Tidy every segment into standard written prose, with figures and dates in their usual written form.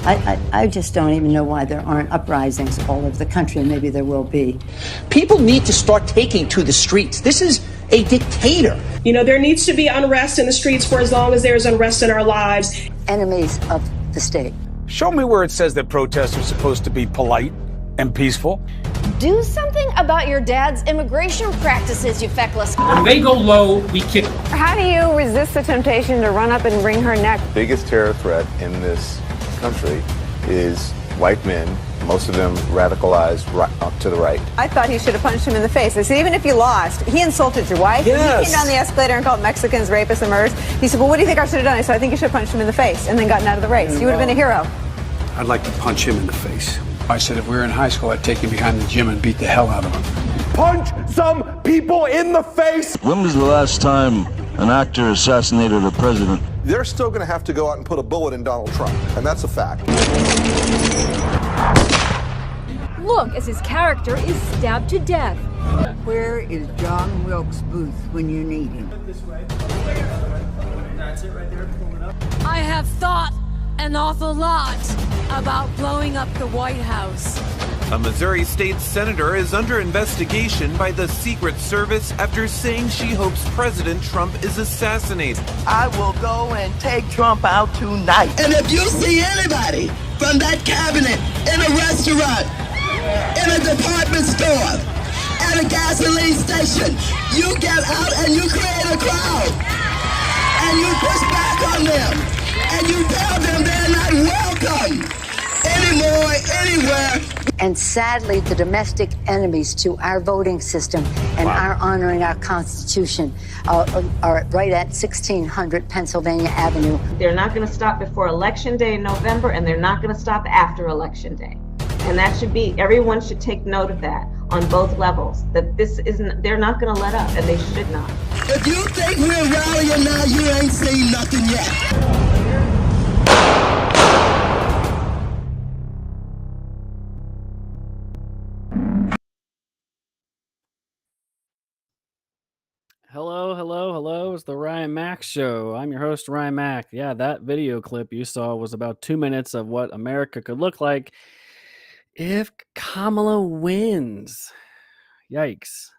I just don't even know why there aren't uprisings all over the country. Maybe there will be. People need to start taking to the streets. This is a dictator. You know, there needs to be unrest in the streets for as long as there is unrest in our lives. Enemies of the state. Show me where it says that protests are supposed to be polite and peaceful. Do something about your dad's immigration practices, you feckless. When they go low, we kick them. How do you resist the temptation to run up and wring her neck? The biggest terror threat in this country is white men, most of them radicalized up to the right. I thought he should have punched him in the face. I said, even if you lost, he insulted your wife. Yes. He came down the escalator and called Mexicans rapists and murderers. He said, well, what do you think I should have done? I said, I think you should have punched him in the face and then gotten out of the race. You would have been a hero. I'd like to punch him in the face. I said if we were in high school, I'd take him behind the gym and beat the hell out of him. Punch some people in the face! When was the last time an actor assassinated a president? They're still going to have to go out and put a bullet in Donald Trump, and that's a fact. Look as his character is stabbed to death. Where is John Wilkes Booth when you need him? I have thought an awful lot about blowing up the White House. A Missouri state senator is under investigation by the Secret Service after saying she hopes President Trump is assassinated. I will go and take Trump out tonight. And if you see anybody from that cabinet in a restaurant, in a department store, at a gasoline station, you get out and you create a crowd. And you push back on them. And you tell them they're not welcome anymore, anywhere. And sadly, the domestic enemies to our voting system and our honoring our Constitution are right at 1600 Pennsylvania Avenue. They're not going to stop before Election Day in November, and they're not going to stop after Election Day. And that should be, everyone should take note of that on both levels, that this isn't, they're not going to let up, and they should not. If you think we're rallying now, you ain't seen nothing yet. Hello. It's the Ryan Mack Show. I'm your host, Ryan Mack. Yeah, that video clip you saw was about 2 minutes of what America could look like if Kamala wins. Yikes.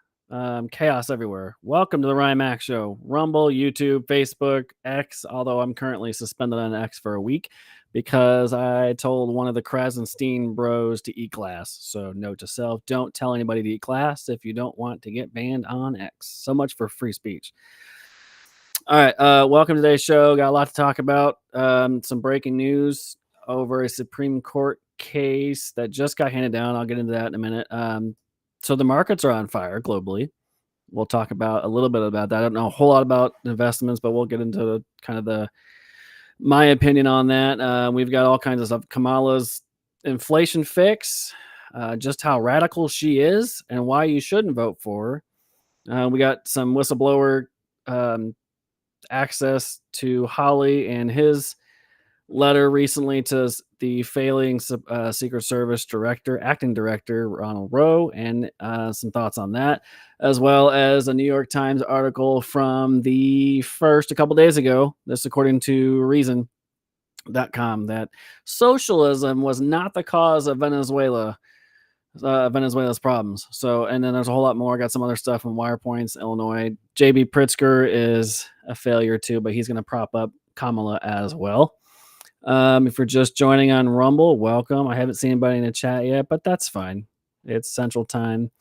Chaos everywhere. Welcome to the Ryan Mack Show. Rumble, YouTube, Facebook, X, although I'm currently suspended on X for a week because I told one of the Krasenstein bros to eat glass. So note to self, don't tell anybody to eat glass if you don't want to get banned on X. So much for free speech. All right, welcome to today's show. Got a lot to talk about. Some breaking news over a Supreme Court case that just got handed down. I'll get into that in a minute. So the markets are on fire globally. We'll talk about a little bit about that. I don't know a whole lot about investments, but we'll get into my opinion on that. We've got all kinds of stuff. Kamala's inflation fix, just how radical she is and why you shouldn't vote for her. We got some whistleblower access to Holly and his letter recently to the failing Secret Service acting director, Ronald Rowe, and some thoughts on that, as well as a New York Times article from the first a couple days ago. This according to Reason.com, that socialism was not the cause of Venezuela's problems. So, and then there's a whole lot more. I got some other stuff from Wirepoints, Illinois. J.B. Pritzker is a failure too, but he's going to prop up Kamala as well. If you're just joining on Rumble, welcome. I haven't seen anybody in the chat yet, but that's fine. It's Central Time.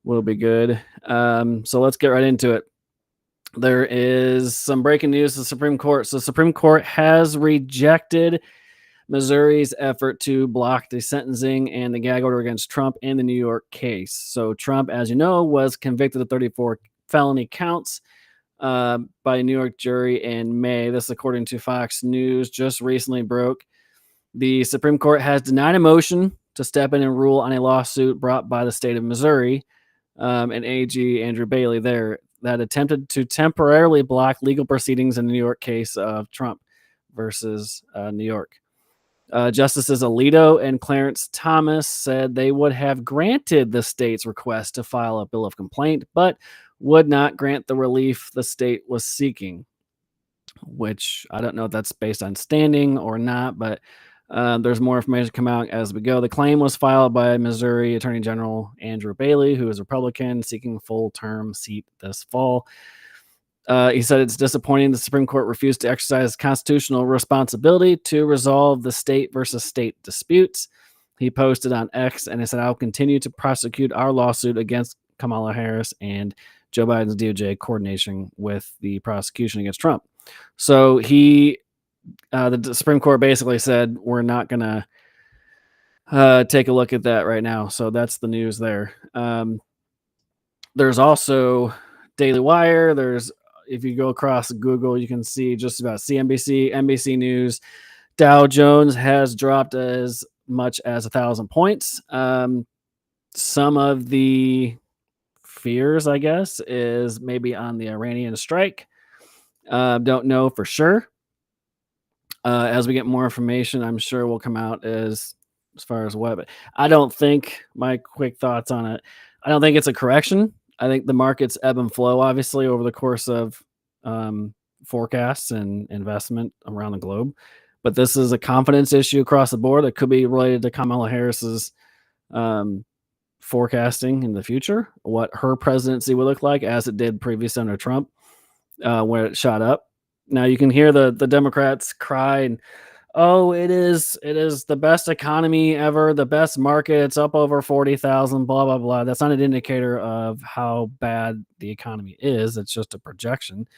We'll be good. So let's get right into it. There is some breaking news to the Supreme Court. So the Supreme Court has rejected Missouri's effort to block the sentencing and the gag order against Trump in the New York case. So Trump, as you know, was convicted of 34 felony counts by a New York jury in May. This, according to Fox News, just recently broke. The Supreme Court has denied a motion to step in and rule on a lawsuit brought by the state of Missouri and AG Andrew Bailey there that attempted to temporarily block legal proceedings in the New York case of Trump versus New York. Justices Alito and Clarence Thomas said they would have granted the state's request to file a bill of complaint, but would not grant the relief the state was seeking, which I don't know if that's based on standing or not, but There's more information come out as we go. The claim was filed by Missouri Attorney General Andrew Bailey, who is a Republican seeking full-term seat this fall. He said it's disappointing the Supreme Court refused to exercise constitutional responsibility to resolve the state versus state disputes. He posted on X and he said, I'll continue to prosecute our lawsuit against Kamala Harris and Joe Biden's DOJ coordination with the prosecution against Trump. So the Supreme Court basically said, we're not going to take a look at that right now. So that's the news there. There's also Daily Wire. If you go across Google, you can see just about CNBC, NBC News. Dow Jones has dropped as much as 1,000 points. Some of the fears, I guess, is maybe on the Iranian strike. Don't know for sure. As we get more information, I'm sure will come out as far as what. But I don't think, my quick thoughts on it, I don't think it's a correction. I think the markets ebb and flow, obviously, over the course of forecasts and investment around the globe. But this is a confidence issue across the board that could be related to Kamala Harris's forecasting in the future, what her presidency would look like, as it did previously under Trump, when it shot up. Now you can hear the Democrats cry and, oh, it is the best economy ever, the best market, it's up over 40,000, blah, blah, blah. That's not an indicator of how bad the economy is. It's just a projection.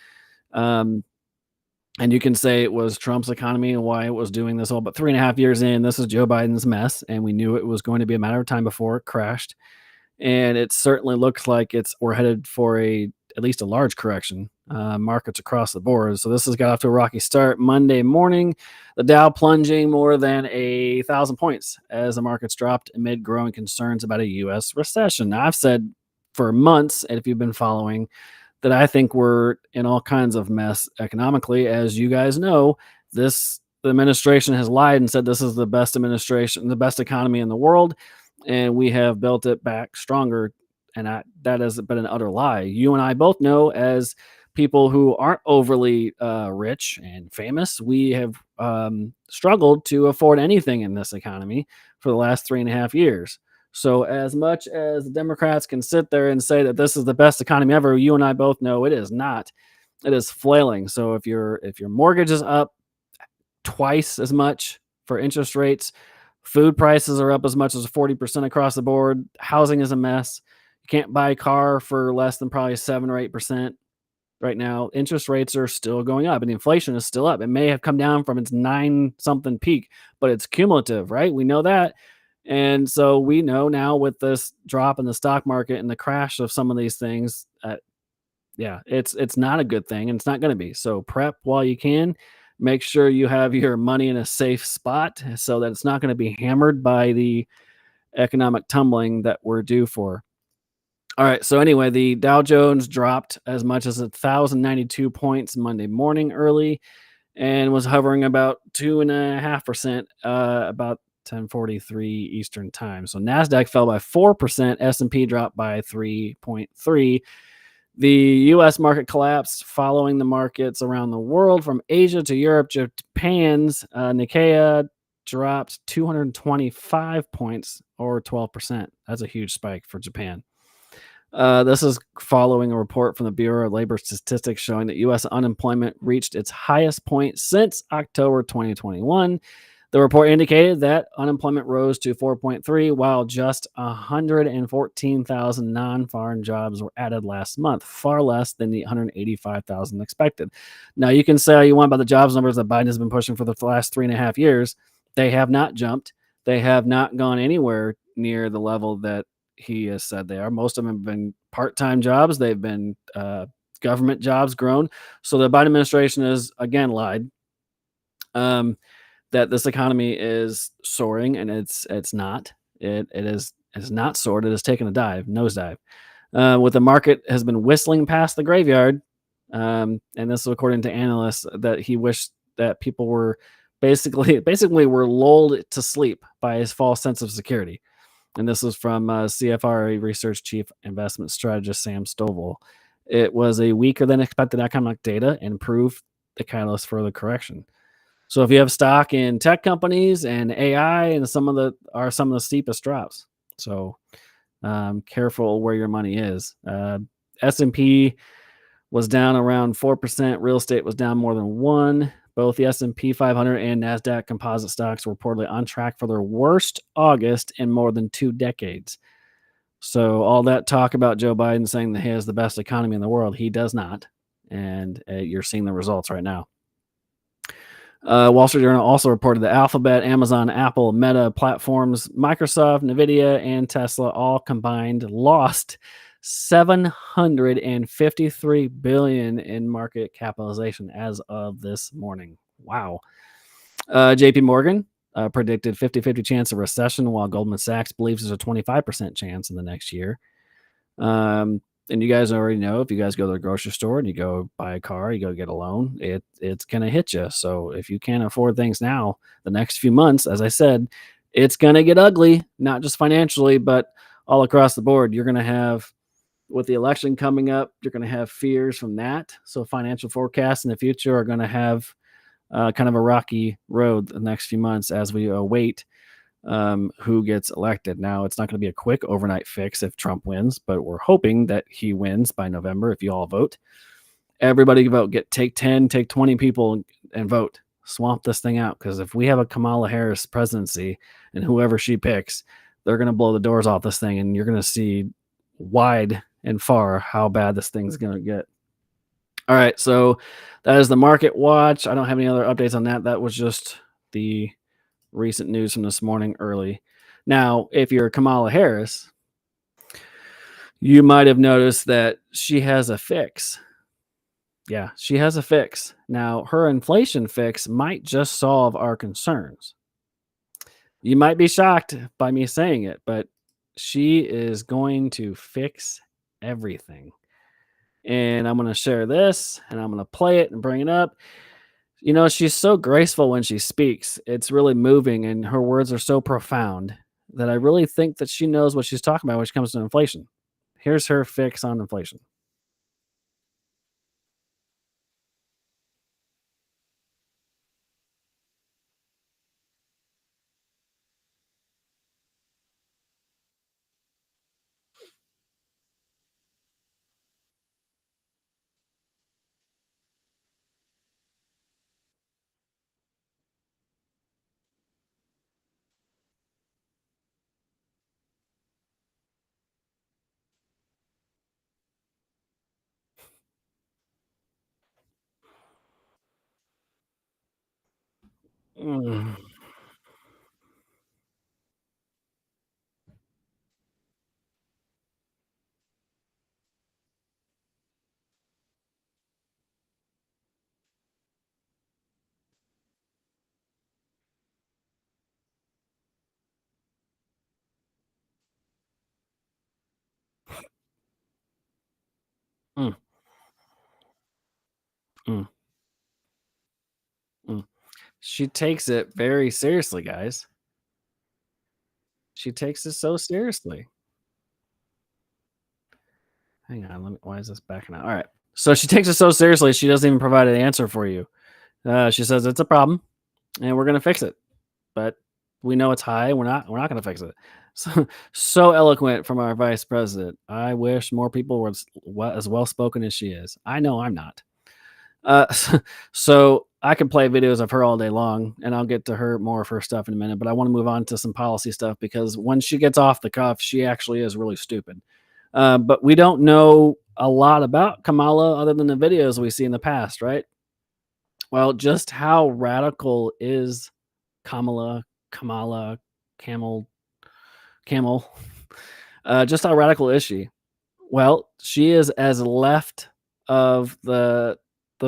And you can say it was Trump's economy and why it was doing this all, but 3.5 years in, this is Joe Biden's mess, and we knew it was going to be a matter of time before it crashed. And it certainly looks like we're headed for at least a large correction, markets across the board. So this has got off to a rocky start. Monday morning, the Dow plunging more than 1,000 points as the markets dropped amid growing concerns about a U.S. recession. Now, I've said for months, and if you've been following, that I think we're in all kinds of mess economically. As you guys know, the administration has lied and said this is the best administration, the best economy in the world, and we have built it back stronger. And that has been an utter lie. You and I both know, as people who aren't overly rich and famous, we have struggled to afford anything in this economy for the last 3.5 years. So as much as the Democrats can sit there and say that this is the best economy ever, you and I both know it is not. It is flailing. So if your mortgage is up twice as much for interest rates, food prices are up as much as 40% across the board, housing is a mess. You can't buy a car for less than probably 7 or 8% right now. Interest rates are still going up and inflation is still up. It may have come down from its 9-something peak, but it's cumulative, right? We know that. And so we know now, with this drop in the stock market and the crash of some of these things, it's not a good thing, and it's not going to be. So prep while you can. Make sure you have your money in a safe spot so that it's not going to be hammered by the economic tumbling that we're due for. All right. So anyway, the Dow Jones dropped as much as 1,092 points Monday morning early, and was hovering about 2.5%, about 10:43 Eastern time. So NASDAQ fell by 4%. S&P dropped by 3.3%. The U.S. market collapsed following the markets around the world, from Asia to Europe. Japan's Nikkei dropped 225 points, or 12%. That's a huge spike for Japan. This is following a report from the Bureau of Labor Statistics showing that U.S. unemployment reached its highest point since October 2021. The report indicated that unemployment rose to 4.3%, while just 114,000 non-farm jobs were added last month, far less than the 185,000 expected. Now, you can say all you want about the jobs numbers that Biden has been pushing for the last 3.5 years. They have not jumped. They have not gone anywhere near the level that he has said they are. Most of them have been part-time jobs. They've been government jobs grown. So the Biden administration has, again, lied. That this economy is soaring, and it's not. It is not soared. It has taken a nosedive. With the market has been whistling past the graveyard, and this is according to analysts, that he wished that people were basically were lulled to sleep by his false sense of security. And this is from CFRA Research Chief Investment Strategist Sam Stovall. It was a weaker than expected economic data and proved the catalyst for the correction. So if you have stock in tech companies and AI, and some of the steepest drops. So careful where your money is. S&P was down around 4%. Real estate was down more than 1%. Both the S&P 500 and NASDAQ composite stocks were reportedly on track for their worst August in more than 2 decades. So all that talk about Joe Biden saying that he has the best economy in the world, he does not. And you're seeing the results right now. Wall Street Journal also reported that Alphabet, Amazon, Apple, Meta platforms, Microsoft, Nvidia, and Tesla all combined lost $753 billion in market capitalization as of this morning. Wow. JP Morgan predicted 50-50 chance of recession, while Goldman Sachs believes there's a 25% chance in the next year. And you guys already know, if you guys go to the grocery store and you go buy a car, you go get a loan, it's going to hit you. So if you can't afford things now, the next few months, as I said, it's going to get ugly, not just financially, but all across the board. You're going to have, with the election coming up, you're going to have fears from that. So financial forecasts in the future are going to have kind of a rocky road the next few months as we await who gets elected. Now, it's not going to be a quick overnight fix if Trump wins, but we're hoping that he wins by November. If you all vote, everybody vote. Take 10, take 20 people and vote. Swamp this thing out, because if we have a Kamala Harris presidency and whoever she picks, they're going to blow the doors off this thing, and you're going to see wide and far how bad this thing's going to get. All right, so that is the market watch. I don't have any other updates on that. That was just the recent news from this morning early. Now, if you're Kamala Harris, you might have noticed that she has a fix. Yeah, she has a fix. Now, her inflation fix might just solve our concerns. You might be shocked by me saying it, but she is going to fix everything. And I'm going to share this, and I'm going to play it and bring it up. You know, she's so graceful when she speaks. It's really moving, and her words are so profound that I really think that she knows what she's talking about when it comes to inflation. Here's her fix on inflation. Mm. Mm. Mm. Mm. She takes it very seriously, guys. She takes it so seriously. Hang on, why is this backing out? All right. So she takes it so seriously, she doesn't even provide an answer for you. She says it's a problem, and we're gonna fix it. But we know it's high. We're not gonna fix it. So eloquent from our vice president. I wish more people were as well spoken as she is. I know I'm not. Uh, so I can play videos of her all day long, and I'll get to more of her stuff in a minute. But I want to move on to some policy stuff, because when she gets off the cuff, she actually is really stupid. But we don't know a lot about Kamala other than the videos we see in the past, right? Well, just how radical is Kamala, Camel? Just how radical is she? Well, she is as left of the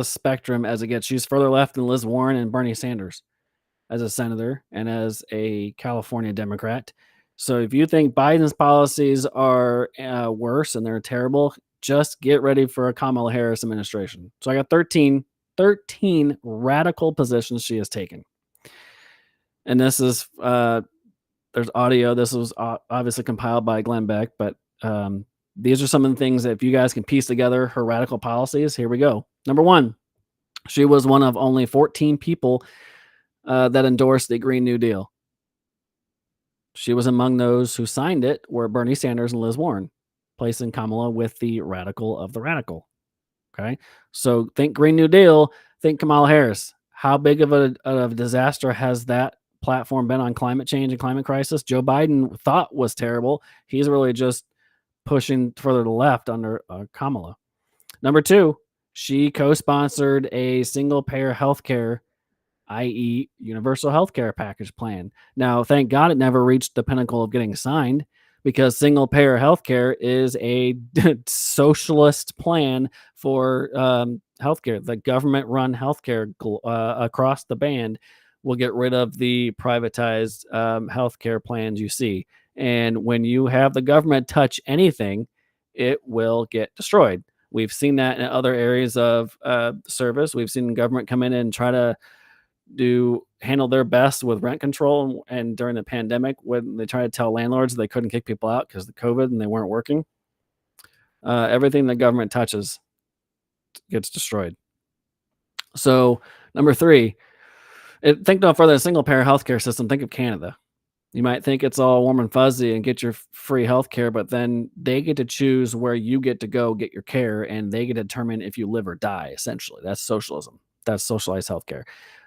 spectrum as it gets. She's further left than Liz Warren and Bernie Sanders as a senator and as a California Democrat. So if you think Biden's policies are worse and they're terrible, just get ready for a Kamala Harris administration. So I got 13 radical positions she has taken. And this is, there's audio. This was obviously compiled by Glenn Beck, but these are some of the things that if you guys can piece together her radical policies, here we go. Number one, she was one of only 14 people that endorsed the Green New Deal. She was among those who signed it were Bernie Sanders and Liz Warren, placing Kamala with the radical of the radical. Okay. So think Green New Deal, think Kamala Harris. How big of a disaster has that platform been on climate change and climate crisis? Joe Biden thought was terrible. He's really just pushing further to the left under Kamala. Number 2, she co-sponsored a single-payer healthcare, i.e., universal healthcare package plan. Now, thank God it never reached the pinnacle of getting signed, because single-payer healthcare is a socialist plan for healthcare. The government-run healthcare across the band will get rid of the privatized healthcare plans you see. And when you have the government touch anything, it will get destroyed. We've seen that in other areas of service. We've seen government come in and try to handle their best with rent control, and during the pandemic when they tried to tell landlords they couldn't kick people out because of the COVID and they weren't working. Everything the government touches gets destroyed. So number 3, think no further than single payer healthcare system. Think of Canada. You might think it's all warm and fuzzy and get your free healthcare, but then they get to choose where you get to go get your care, and they get to determine if you live or die. Essentially, that's socialism. That's socialized healthcare.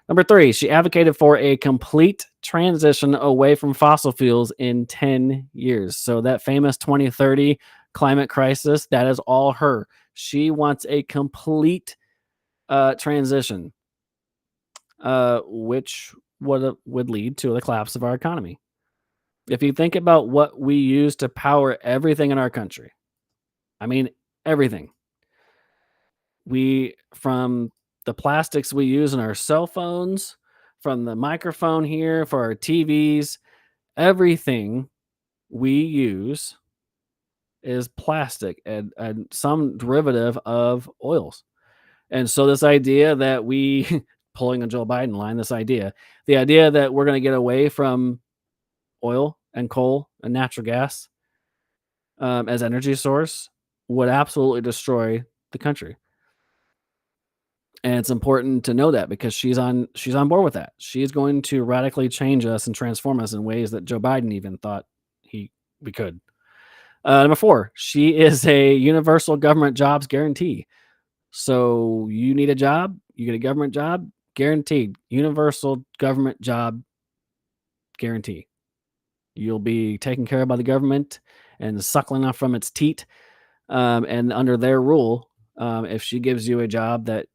Number 3, she advocated for a complete transition away from fossil fuels in 10 years. So that famous 2030 climate crisis, that is all her. She wants a complete transition, which would lead to the collapse of our economy. If you think about what we use to power everything in our country, I mean, everything. From the plastics we use in our cell phones, from the microphone here for our TVs, everything we use is plastic and some derivative of oils. And so this idea that pulling a Joe Biden line, the idea that we're going to get away from oil and coal and natural gas as energy source would absolutely destroy the country. And it's important to know that, because she's on board with that. She's going to radically change us and transform us in ways that Joe Biden even thought we could. Number 4, she is a universal government jobs guarantee. So you need a job, you get a government job, guaranteed. Universal government job guarantee. You'll be taken care of by the government and suckling off from its teat. And under their rule, if she gives you a job that,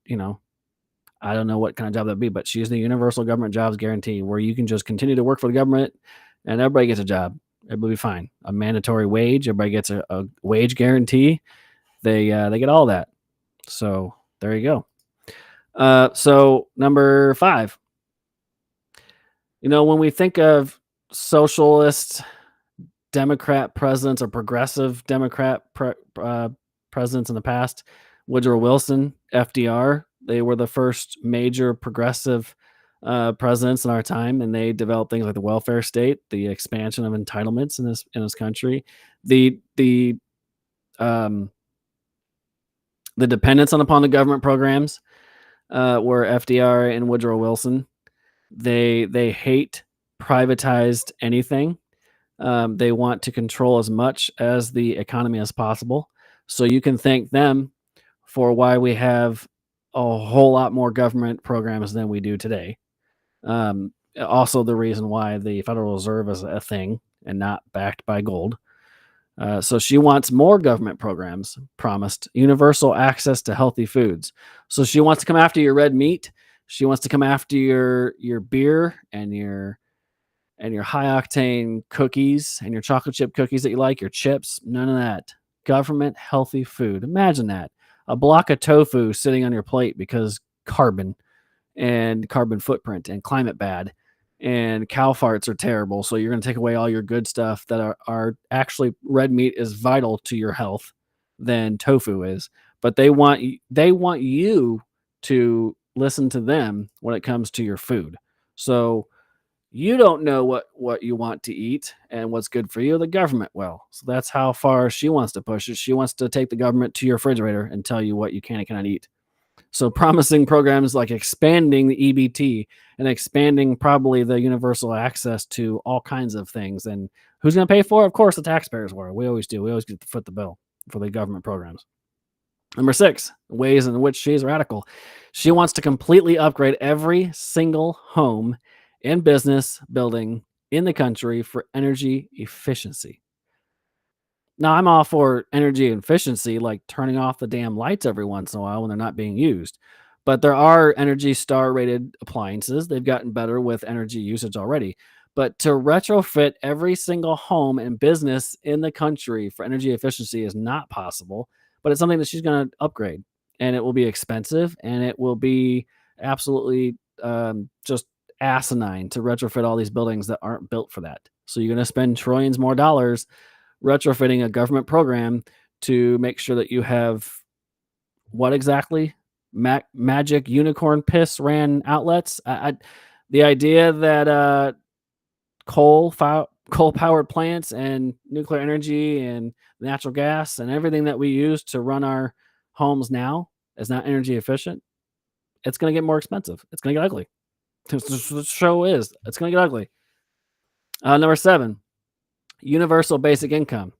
I don't know what kind of job that'd be, but she's the universal government jobs guarantee, where you can just continue to work for the government and everybody gets a job. Everybody be fine. A mandatory wage. Everybody gets a wage guarantee. They get all that. So there you go. So number 5, when we think of socialist Democrat presidents or progressive Democrat presidents in the past, Woodrow Wilson, FDR, they were the first major progressive presidents in our time, and they developed things like the welfare state, the expansion of entitlements in this country, the dependence upon the government programs were FDR and Woodrow Wilson. They hate privatized anything. They want to control as much as the economy as possible. So you can thank them for why we have a whole lot more government programs than we do today. Also the reason why the Federal Reserve is a thing and not backed by gold. So she wants more government programs, promised universal access to healthy foods. So she wants to come after your red meat. She wants to come after your beer and your high octane cookies and your chocolate chip cookies that you like, your chips. None of that. Government healthy food. Imagine that. A block of tofu sitting on your plate because carbon and carbon footprint and climate bad and cow farts are terrible. So you're going to take away all your good stuff that are actually, red meat is vital to your health than tofu is. But they want you to listen to them when it comes to your food. So you don't know what you want to eat and what's good for you. The government will. So that's how far she wants to push it. She wants to take the government to your refrigerator and tell you what you can and cannot eat. So promising programs like expanding the EBT and expanding probably the universal access to all kinds of things. And who's going to pay for it? Of course, the taxpayers were. We always do. We always get to foot the bill for the government programs. Number 6, ways in which she's radical. She wants to completely upgrade every single home and business building in the country for energy efficiency. Now, I'm all for energy efficiency, like turning off the damn lights every once in a while when they're not being used. But there are Energy Star rated appliances. They've gotten better with energy usage already. But to retrofit every single home and business in the country for energy efficiency is not possible. But it's something that she's going to upgrade. And it will be expensive and it will be absolutely just asinine to retrofit all these buildings that aren't built for that. So you're going to spend trillions more dollars retrofitting a government program to make sure that you have what exactly? Magic unicorn piss ran outlets. The idea that coal powered plants and nuclear energy and natural gas and everything that we use to run our homes now is not energy efficient. It's going to get more expensive. It's going to get ugly. The show is. It's going to get ugly. Number 7, universal basic income.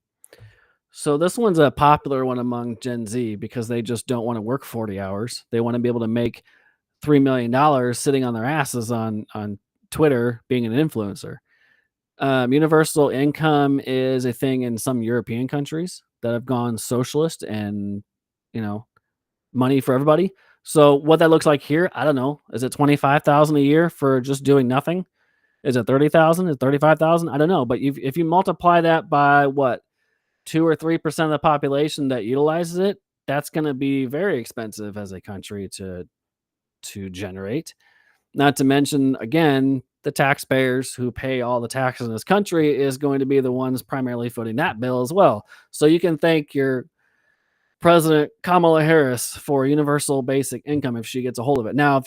So this one's a popular one among Gen Z because they just don't want to work 40 hours. They want to be able to make $3 million sitting on their asses on Twitter being an influencer. Universal income is a thing in some European countries that have gone socialist and, money for everybody. So what that looks like here, I don't know. Is it $25,000 a year for just doing nothing? Is it 30,000? Is it 35,000? I don't know. But if you multiply that by 2 or 3% of the population that utilizes it, that's going to be very expensive as a country to generate. Not to mention, again, the taxpayers who pay all the taxes in this country is going to be the ones primarily footing that bill as well. So you can thank your President Kamala Harris for universal basic income if she gets a hold of it. Now,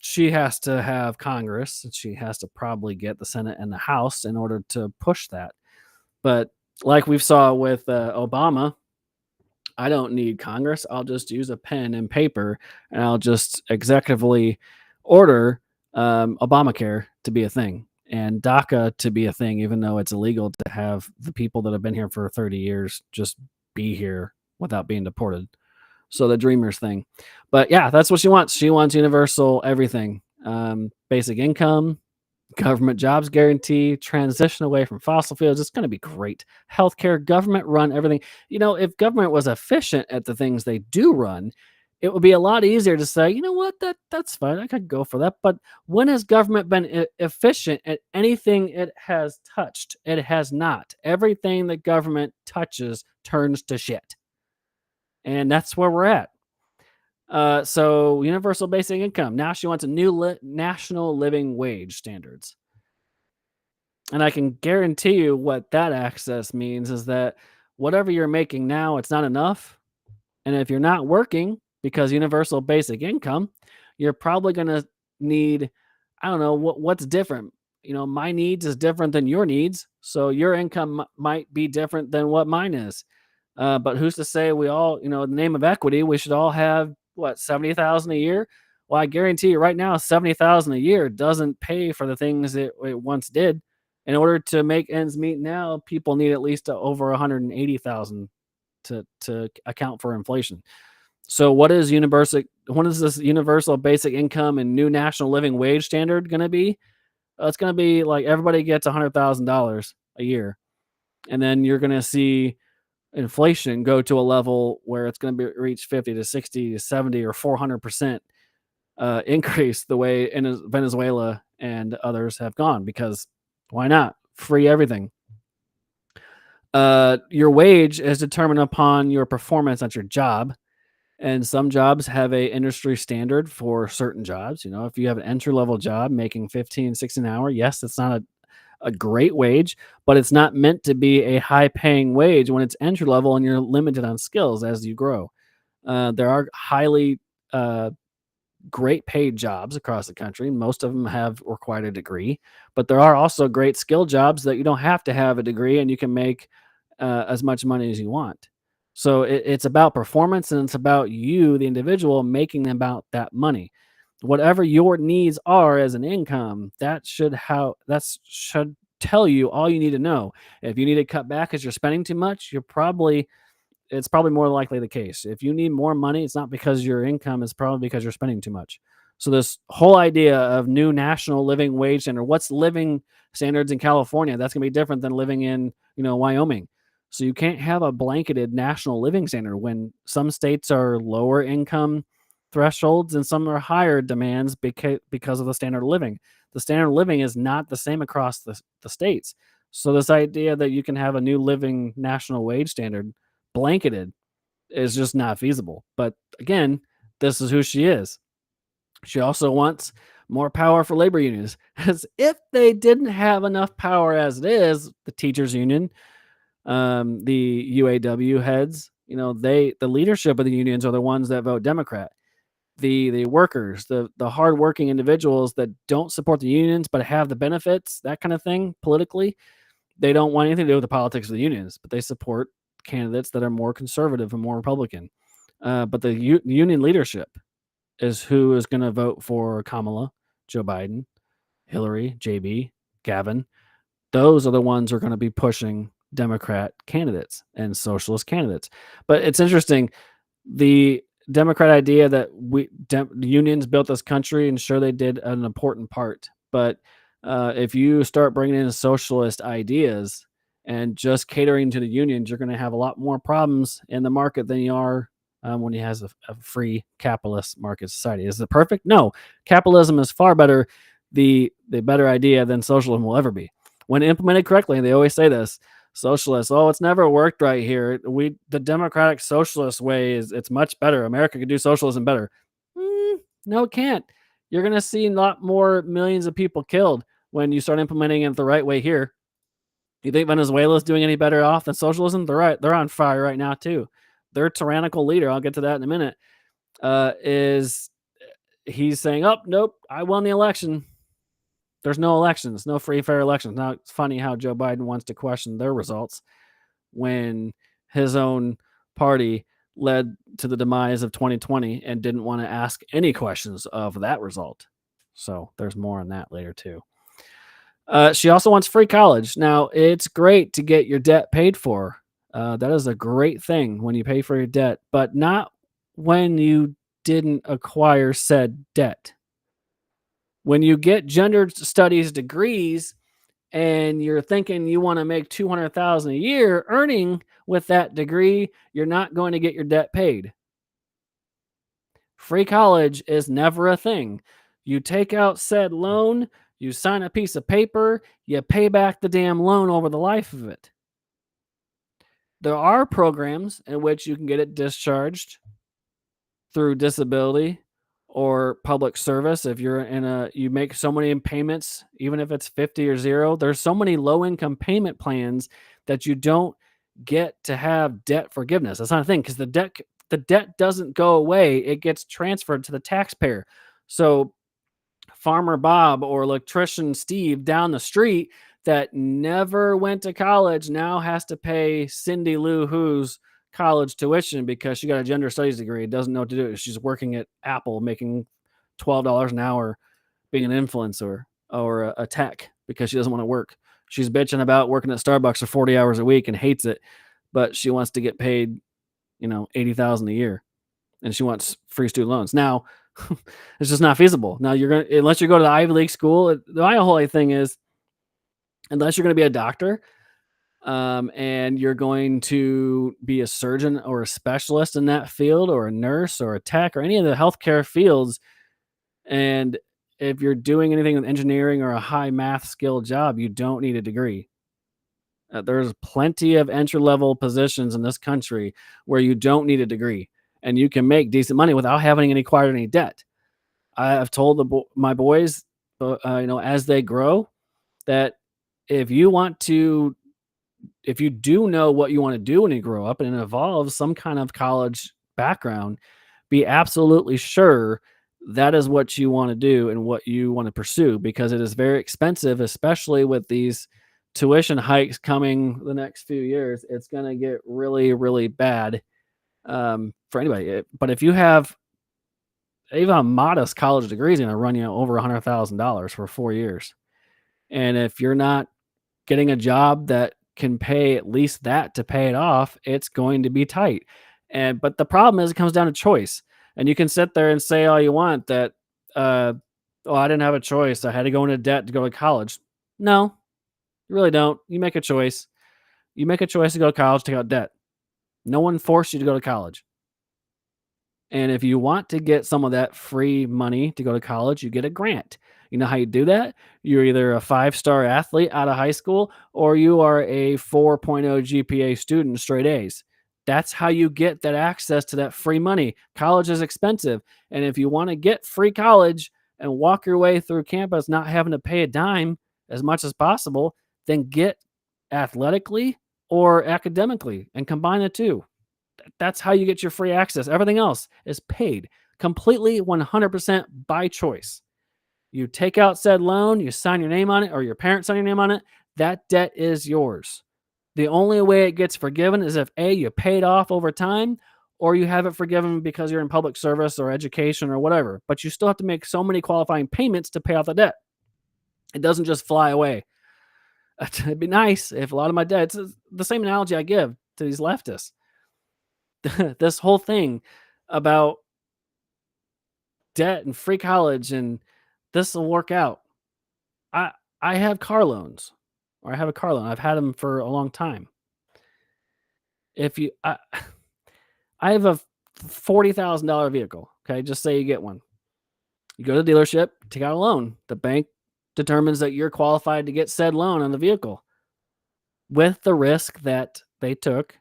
she has to have Congress, and she has to probably get the Senate and the House in order to push that. But like we saw with Obama, I don't need Congress. I'll just use a pen and paper, and I'll just executively order Obamacare to be a thing and DACA to be a thing, even though it's illegal to have the people that have been here for 30 years just be here without being deported. So the Dreamers thing. But yeah, that's what she wants. She wants universal everything. Basic income, government jobs guarantee, transition away from fossil fuels. It's going to be great. Healthcare, government run everything. If government was efficient at the things they do run, it would be a lot easier to say, you know what, that's fine. I could go for that. But when has government been efficient at anything it has touched? It has not. Everything that government touches turns to shit. And that's where we're at. So universal basic income. Now she wants a new national living wage standards. And I can guarantee you what that access means is that whatever you're making now, it's not enough. And if you're not working because universal basic income, you're probably going to need, I don't know, what's different. My needs is different than your needs. So your income might be different than what mine is. But who's to say we all, in the name of equity, we should all have $70,000 a year? Well, I guarantee you right now, $70,000 a year doesn't pay for the things it once did. In order to make ends meet now, people need at least over $180,000 to account for inflation. So what is this universal basic income and new national living wage standard going to be? It's going to be like everybody gets $100,000 a year. And then you're going to see inflation go to a level where it's going to reach 50 to 60 to 70 or 400% increase the way in Venezuela and others have gone, because why not? Free everything. Your wage is determined upon your performance at your job, and some jobs have a industry standard for certain jobs. If you have an entry-level job making 15, 16 an hour, yes, it's not a great wage, but it's not meant to be a high paying wage when it's entry level and you're limited on skills as you grow. There are highly great paid jobs across the country. Most of them have required a degree, but there are also great skill jobs that you don't have to have a degree and you can make as much money as you want. So it's about performance, and it's about you, the individual, making about that money. Whatever your needs are as an income, that should tell you all you need to know. If you need to cut back because you're spending too much, it's probably more likely the case. If you need more money, it's not because your income, is probably because you're spending too much. So this whole idea of new national living wage standard, what's living standards in California? That's going to be different than living in, Wyoming. So you can't have a blanketed national living standard when some states are lower income thresholds and some are higher demands because of the standard of living. The standard of living is not the same across the states. So this idea that you can have a new living national wage standard blanketed is just not feasible. But again, this is who she is. She also wants more power for labor unions, as if they didn't have enough power as it is. The teachers union, the UAW heads, the leadership of the unions are the ones that vote Democrat. The workers, the hardworking individuals that don't support the unions but have the benefits, that kind of thing politically, they don't want anything to do with the politics of the unions, but they support candidates that are more conservative and more Republican. But the union leadership is who is going to vote for Kamala, Joe Biden, Hillary, JB, Gavin. Those are the ones who are going to be pushing Democrat candidates and socialist candidates. But it's interesting, the Democrat idea that unions built this country, and sure, they did an important part. But if you start bringing in socialist ideas and just catering to the unions, you're going to have a lot more problems in the market than you are when he has a free capitalist market society. Is it perfect? No. Capitalism is far better, the better idea than socialism will ever be. When implemented correctly, they always say this, socialists, it's never worked right here. The democratic socialist way it's much better. America could do socialism better. No, it can't. You're going to see a lot more millions of people killed when you start implementing it the right way here. You think Venezuela's doing any better off than socialism? They're on fire right now too. Their tyrannical leader, I'll get to that in a minute, he's saying, nope, I won the election. There's no elections, no free, fair elections. Now, it's funny how Joe Biden wants to question their results when his own party led to the demise of 2020 and didn't want to ask any questions of that result. So there's more on that later too. She also wants free college. Now, it's great to get your debt paid for. That is a great thing when you pay for your debt, but not when you didn't acquire said debt. When you get gender studies degrees and you're thinking you want to make $200,000 a year earning with that degree, you're not going to get your debt paid. Free college is never a thing. You take out said loan, you sign a piece of paper, you pay back the damn loan over the life of it. There are programs in which you can get it discharged through disability or public service. If you're you make so many payments, even if it's 50 or 0, there's so many low income payment plans that you don't get to have debt forgiveness. That's not a thing, because the debt doesn't go away. It gets transferred to the taxpayer. So Farmer Bob or electrician Steve down the street that never went to college now has to pay Cindy Lou Who's college tuition because she got a gender studies degree, doesn't know what to do. She's working at Apple making $12 an hour being an influencer or a tech because she doesn't want to work. She's bitching about working at Starbucks for 40 hours a week and hates it, but she wants to get paid, $80,000 a year, and she wants free student loans. Now, it's just not feasible. Now unless you go to the Ivy League school, my whole thing is, unless you're going to be a doctor, and you're going to be a surgeon or a specialist in that field, or a nurse or a tech or any of the healthcare fields, and if you're doing anything with engineering or a high math skill job, you don't need a degree. There's plenty of entry-level positions in this country where you don't need a degree, and you can make decent money without having acquired any debt. I've told my boys, as they grow, that if you do know what you want to do when you grow up and it involves some kind of college background, be absolutely sure that is what you want to do and what you want to pursue, because it is very expensive, especially with these tuition hikes coming the next few years, it's going to get really, really bad for anybody. But if you have even a modest college degree, is going to run you over $100,000 for 4 years. And if you're not getting a job that can pay at least that to pay it off, it's going to be tight. But the problem is it comes down to choice. And you can sit there and say all you want that, I didn't have a choice. I had to go into debt to go to college. No, you really don't. You make a choice. You make a choice to go to college, take out debt. No one forced you to go to college. And if you want to get some of that free money to go to college, you get a grant. You know how you do that? You're either a 5-star athlete out of high school or you are a 4.0 GPA student, straight A's. That's how you get that access to that free money. College is expensive. And if you want to get free college and walk your way through campus not having to pay a dime as much as possible, then get athletically or academically and combine the two. That's how you get your free access. Everything else is paid completely 100% by choice. You take out said loan, you sign your name on it, or your parents sign your name on it. That debt is yours. The only way it gets forgiven is if A, you pay it off over time, or you have it forgiven because you're in public service or education or whatever. But you still have to make so many qualifying payments to pay off the debt. It doesn't just fly away. It'd be nice if a lot of my debt, it's the same analogy I give to these leftists. This whole thing about debt and free college and this will work out. I have car loans, or I have a car loan. I've had them for a long time. I have a $40,000 vehicle. Okay, just say you get one. You go to the dealership, take out a loan. The bank determines that you're qualified to get said loan on the vehicle. With the risk that they took,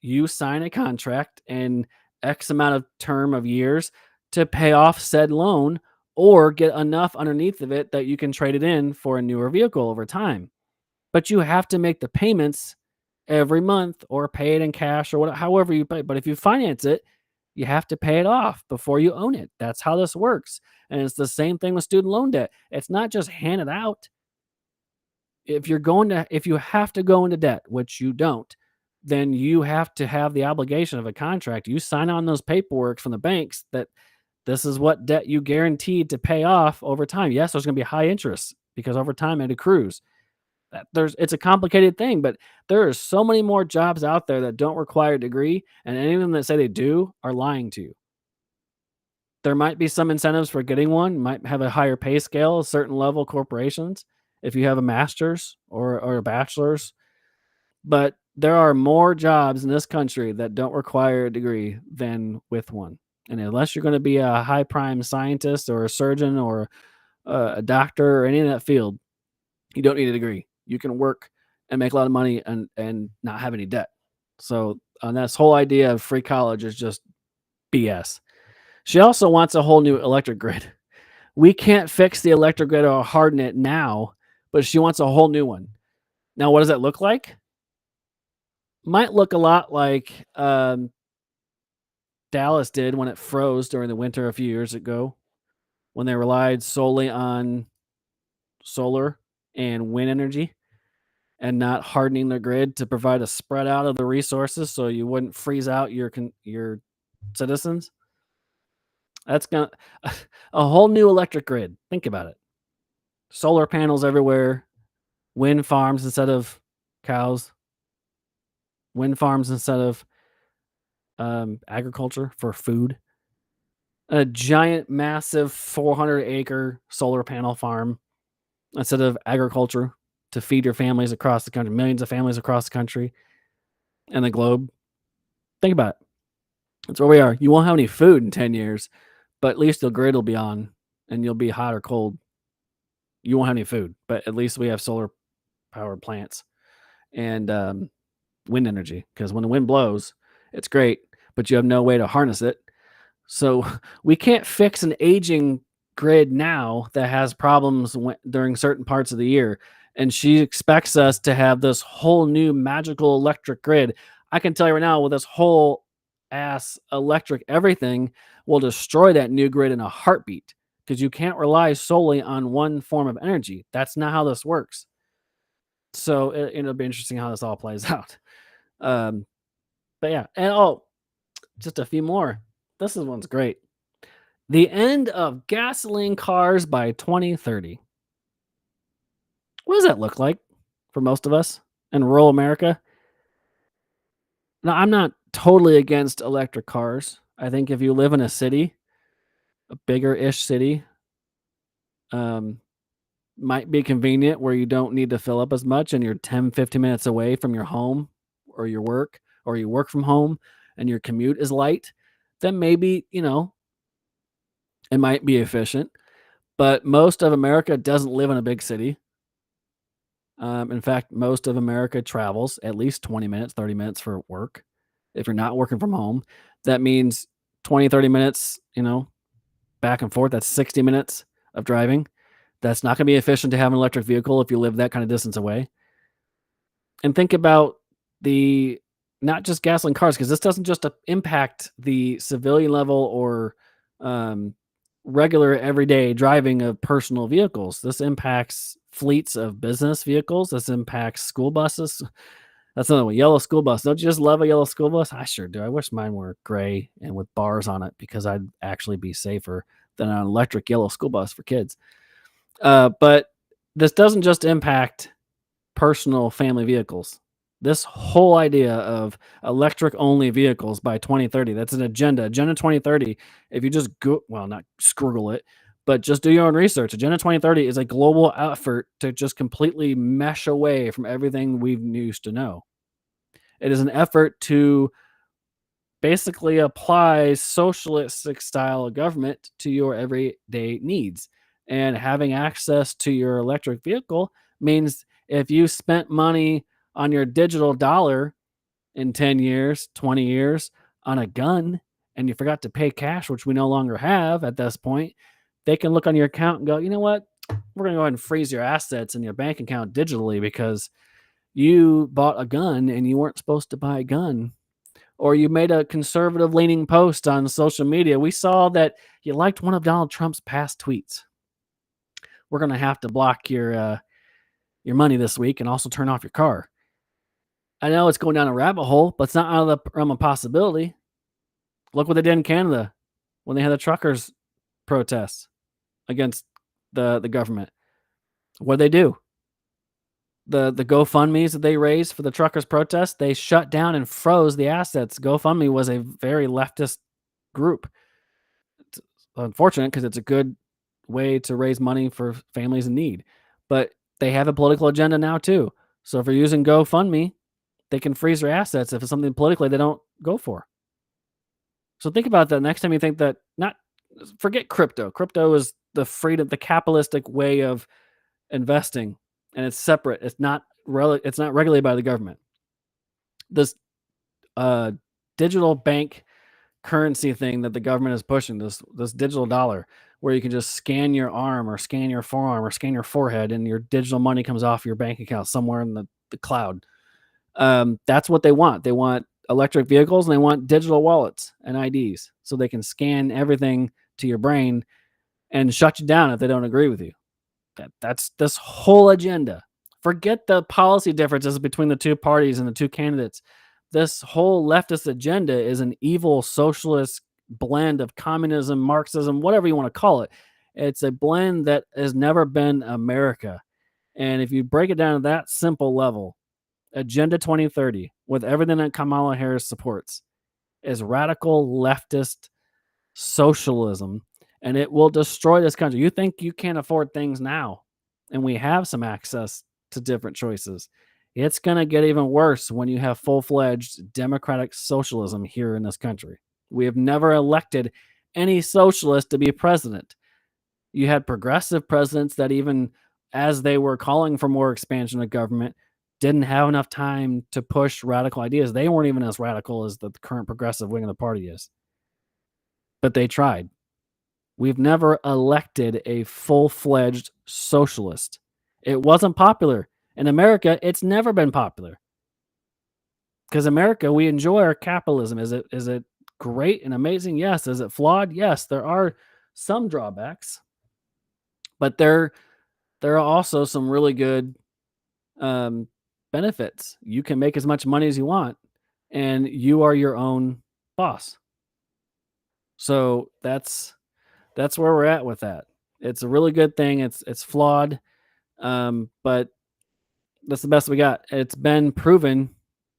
you sign a contract in X amount of term of years to pay off said loan or get enough underneath of it that you can trade it in for a newer vehicle over time. But you have to make the payments every month or pay it in cash or whatever, however you pay. But if you finance it, you have to pay it off before you own it. That's how this works. And it's the same thing with student loan debt. It's not just handed out. If you have to go into debt, which you don't, then you have to have the obligation of a contract. You sign on those paperwork from the banks that this is what debt you guaranteed to pay off over time. Yes, there's going to be high interest because over time it accrues. It's a complicated thing, but there are so many more jobs out there that don't require a degree, and any of them that say they do are lying to you. There might be some incentives for getting one, might have a higher pay scale, certain level corporations, if you have a master's or a bachelor's, but there are more jobs in this country that don't require a degree than with one. And unless you're going to be a high prime scientist or a surgeon or a doctor or any of that field, you don't need a degree. You can work and make a lot of money and not have any debt. So this whole idea of free college is just BS. She also wants a whole new electric grid. We can't fix the electric grid or harden it now, but she wants a whole new one. Now, what does that look like? Might look a lot like Dallas did when it froze during the winter a few years ago, when they relied solely on solar and wind energy and not hardening their grid to provide a spread out of the resources so you wouldn't freeze out your citizens. That's gonna a whole new electric grid. Think about it. Solar panels everywhere, wind farms instead of cows, wind farms instead of agriculture for food, a giant, massive 400-acre solar panel farm instead of agriculture to feed your families across the country, millions of families across the country and the globe. Think about it. That's where we are. You won't have any food in 10 years, but at least the grid will be on and you'll be hot or cold. You won't have any food, but at least we have solar powered plants and wind energy, because when the wind blows, it's great, but you have no way to harness it. So we can't fix an aging grid now that has problems during certain parts of the year. And she expects us to have this whole new magical electric grid. I can tell you right now, with this whole ass electric everything will destroy that new grid in a heartbeat, because you can't rely solely on one form of energy. That's not how this works. So it'll be interesting how this all plays out. But yeah, and just a few more. This one's great. The end of gasoline cars by 2030. What does that look like for most of us in rural America? Now, I'm not totally against electric cars. I think if you live in a city, a bigger-ish city, might be convenient where you don't need to fill up as much and you're 10, 15 minutes away from your home or your work, or you work from home and your commute is light, then maybe, it might be efficient. But most of America doesn't live in a big city. In fact, most of America travels at least 20 minutes, 30 minutes for work. If you're not working from home, that means 20, 30 minutes, back and forth. That's 60 minutes of driving. That's not going to be efficient to have an electric vehicle if you live that kind of distance away. And think about not just gasoline cars, because this doesn't just impact the civilian level or regular everyday driving of personal vehicles. This impacts fleets of business vehicles. This impacts school buses. That's another one. Yellow school bus. Don't you just love a yellow school bus? I sure do. I wish mine were gray and with bars on it because I'd actually be safer than an electric yellow school bus for kids. But this doesn't just impact personal family vehicles. This whole idea of electric only vehicles by 2030, that's an agenda. Agenda 2030, if you just not Google it, but just do your own research. Agenda 2030 is a global effort to just completely mesh away from everything we've used to know. It is an effort to basically apply socialistic style of government to your everyday needs. And having access to your electric vehicle means if you spent money on your digital dollar in 10 years, 20 years on a gun, and you forgot to pay cash, which we no longer have at this point, they can look on your account and go, you know what? We're going to go ahead and freeze your assets in your bank account digitally because you bought a gun and you weren't supposed to buy a gun. Or you made a conservative leaning post on social media. We saw that you liked one of Donald Trump's past tweets. We're going to have to block your money this week and also turn off your car. I know it's going down a rabbit hole, but it's not out of the realm of possibility. Look what they did in Canada when they had the truckers protests against the government. What did they do? The GoFundMes that they raised for the truckers protest, they shut down and froze the assets. GoFundMe was a very leftist group. It's unfortunate because it's a good way to raise money for families in need. But they have a political agenda now too. So if you're using GoFundMe, they can freeze their assets if it's something politically they don't go for. So think about that next time you think that, forget crypto. Crypto is the freedom, the capitalistic way of investing, and it's separate. It's not regulated by the government. This digital bank currency thing that the government is pushing, this digital dollar, where you can just scan your arm or scan your forearm or scan your forehead and your digital money comes off your bank account somewhere in the cloud. That's what they want. They want electric vehicles and they want digital wallets and IDs so they can scan everything to your brain and shut you down if they don't agree with you. That's this whole agenda. Forget the policy differences between the two parties and the two candidates. This whole leftist agenda is an evil socialist blend of communism, Marxism, whatever you want to call it. It's a blend that has never been America. And if you break it down to that simple level, Agenda 2030, with everything that Kamala Harris supports, is radical leftist socialism, and it will destroy this country. You think you can't afford things now, and we have some access to different choices. It's going to get even worse when you have full-fledged democratic socialism here in this country. We have never elected any socialist to be president. You had progressive presidents that even as they were calling for more expansion of government, didn't have enough time to push radical ideas. They weren't even as radical as the current progressive wing of the party is. But they tried. We've never elected a full-fledged socialist. It wasn't popular. In America, it's never been popular. Because America, we enjoy our capitalism. Is it great and amazing? Yes. Is it flawed? Yes. There are some drawbacks. But there are also some really good benefits. You can make as much money as you want, and you are your own boss. So that's where we're at with that. It's a really good thing. It's flawed, but that's the best we got. It's been proven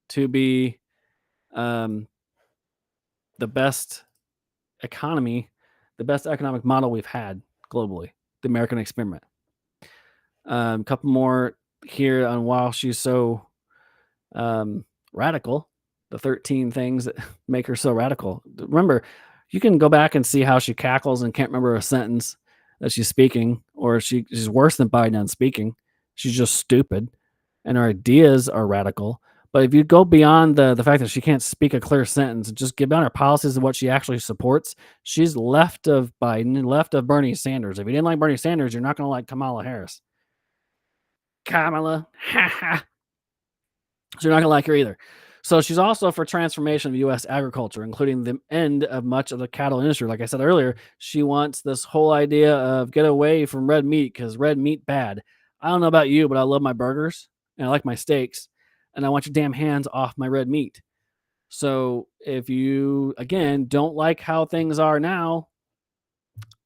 to be the best economy, the best economic model we've had globally, the American experiment. A couple more here on why she's so radical, the 13 things that make her so radical. Remember, you can go back and see how she cackles and can't remember a sentence that she's speaking, or she's worse than Biden on speaking. She's just stupid, and her ideas are radical. But if you go beyond the fact that she can't speak a clear sentence and just get beyond her policies and what she actually supports, she's left of Biden and left of Bernie Sanders. If you didn't like Bernie Sanders, you're not going to like Kamala Harris. Kamala, ha ha. So you're not going to like her either. So she's also for transformation of U.S. agriculture, including the end of much of the cattle industry. Like I said earlier, she wants this whole idea of get away from red meat because red meat bad. I don't know about you, but I love my burgers and I like my steaks, and I want your damn hands off my red meat. So if you, again, don't like how things are now,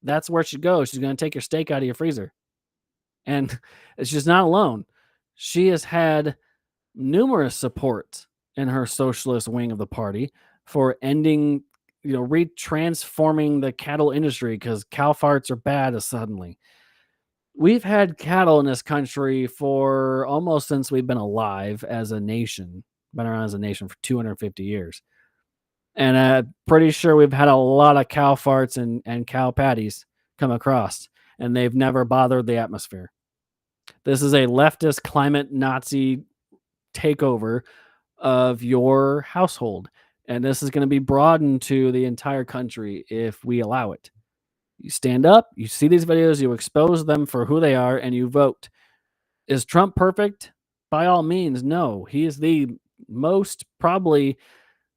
that's where she goes. She's going to take your steak out of your freezer. And she's not alone. She has had numerous support in her socialist wing of the party for ending, retransforming the cattle industry because cow farts are bad suddenly. We've had cattle in this country for almost since we've been alive as a nation, been around as a nation for 250 years. And I'm pretty sure we've had a lot of cow farts and cow patties come across, and they've never bothered the atmosphere. This is a leftist climate Nazi takeover of your household, and this is going to be broadened to the entire country if we allow it. You stand up, you see these videos, you expose them for who they are, and you vote. Is Trump perfect? By all means, no. He is the most probably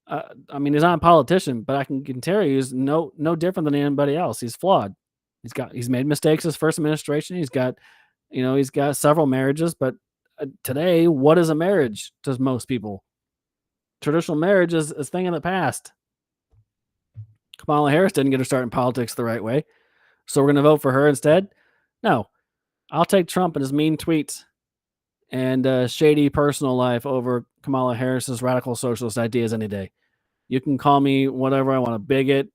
he's not a politician, but I can tell you he's no different than anybody else. He's flawed. He's made mistakes his first administration. He's got several marriages, but today, what is a marriage to most people? Traditional marriage is a thing in the past. Kamala Harris didn't get her start in politics the right way, so we're going to vote for her instead? No. I'll take Trump and his mean tweets and shady personal life over Kamala Harris's radical socialist ideas any day. You can call me whatever I want, a bigot,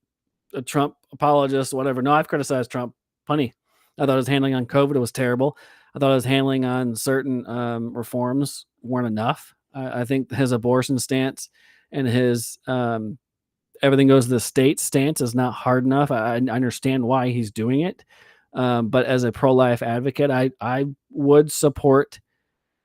a Trump apologist, whatever. No, I've criticized Trump plenty. I thought his handling on COVID was terrible. I thought his handling on certain reforms weren't enough. I think his abortion stance and his everything goes to the state stance is not hard enough. I understand why he's doing it. But as a pro-life advocate, I would support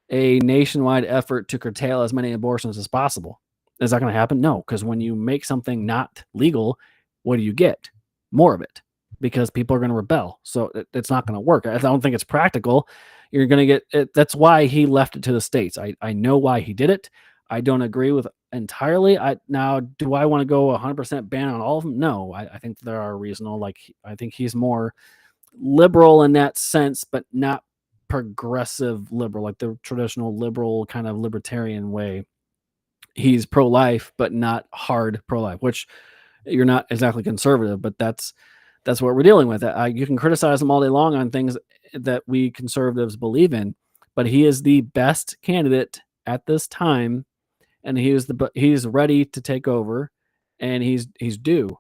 a nationwide effort to curtail as many abortions as possible. Is that going to happen? No, because when you make something not legal, what do you get? More of it, because people are going to rebel. So it's not going to work. I don't think it's practical. You're going to get it. That's why he left it to the states. I know why he did it. I don't agree with entirely. Now, do I want to go 100% ban on all of them? No, I think there are reasonable. I think he's more liberal in that sense, but not progressive liberal, like the traditional liberal kind of libertarian way. He's pro-life, but not hard pro-life, which you're not exactly conservative, but that's what we're dealing with. You can criticize him all day long on things that we conservatives believe in, but he is the best candidate at this time, and he's ready to take over, and he's due.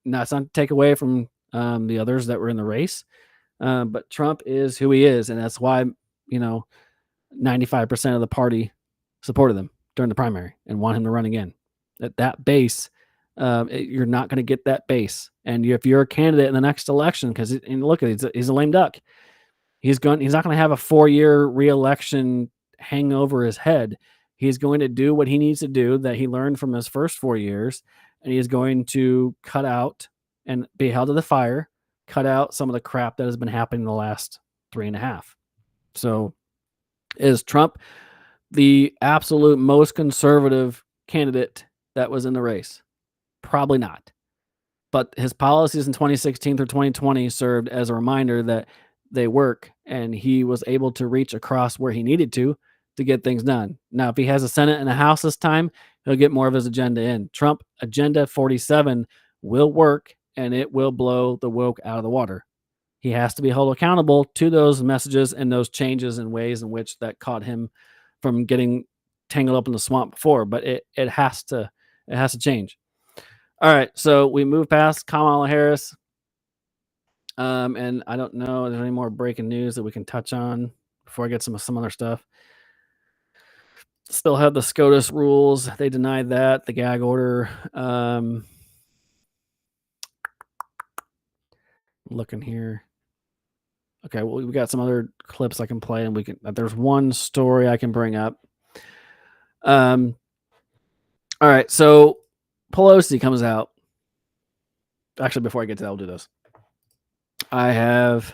Not to take away from the others that were in the race, but Trump is who he is, and that's why 95% of the party supported him during the primary and want him to run again. At that base, you're not going to get that base. And if you're a candidate in the next election, because look at it, he's a lame duck. He's not going to have a 4-year re-election hang over his head. He's going to do what he needs to do that he learned from his first 4 years, and he is going to cut out and be held to the fire, cut out some of the crap that has been happening the last 3.5. So is Trump the absolute most conservative candidate that was in the race? Probably not. But his policies in 2016 through 2020 served as a reminder that they work, and he was able to reach across where he needed to to get things done. Now, if he has a Senate and a House this time, he'll get more of his agenda in. Trump Agenda 47 will work, and it will blow the woke out of the water. He has to be held accountable to those messages and those changes in ways in which that caught him from getting tangled up in the swamp before. But it has to change. All right, so we move past Kamala Harris. And I don't know if there's any more breaking news that we can touch on before I get some other stuff. Still have the SCOTUS rules. They denied that, the gag order. Looking here. Okay, well, we got some other clips I can play, and we can. There's one story I can bring up. All right, so Pelosi comes out. Actually, before I get to that, I'll do this. I have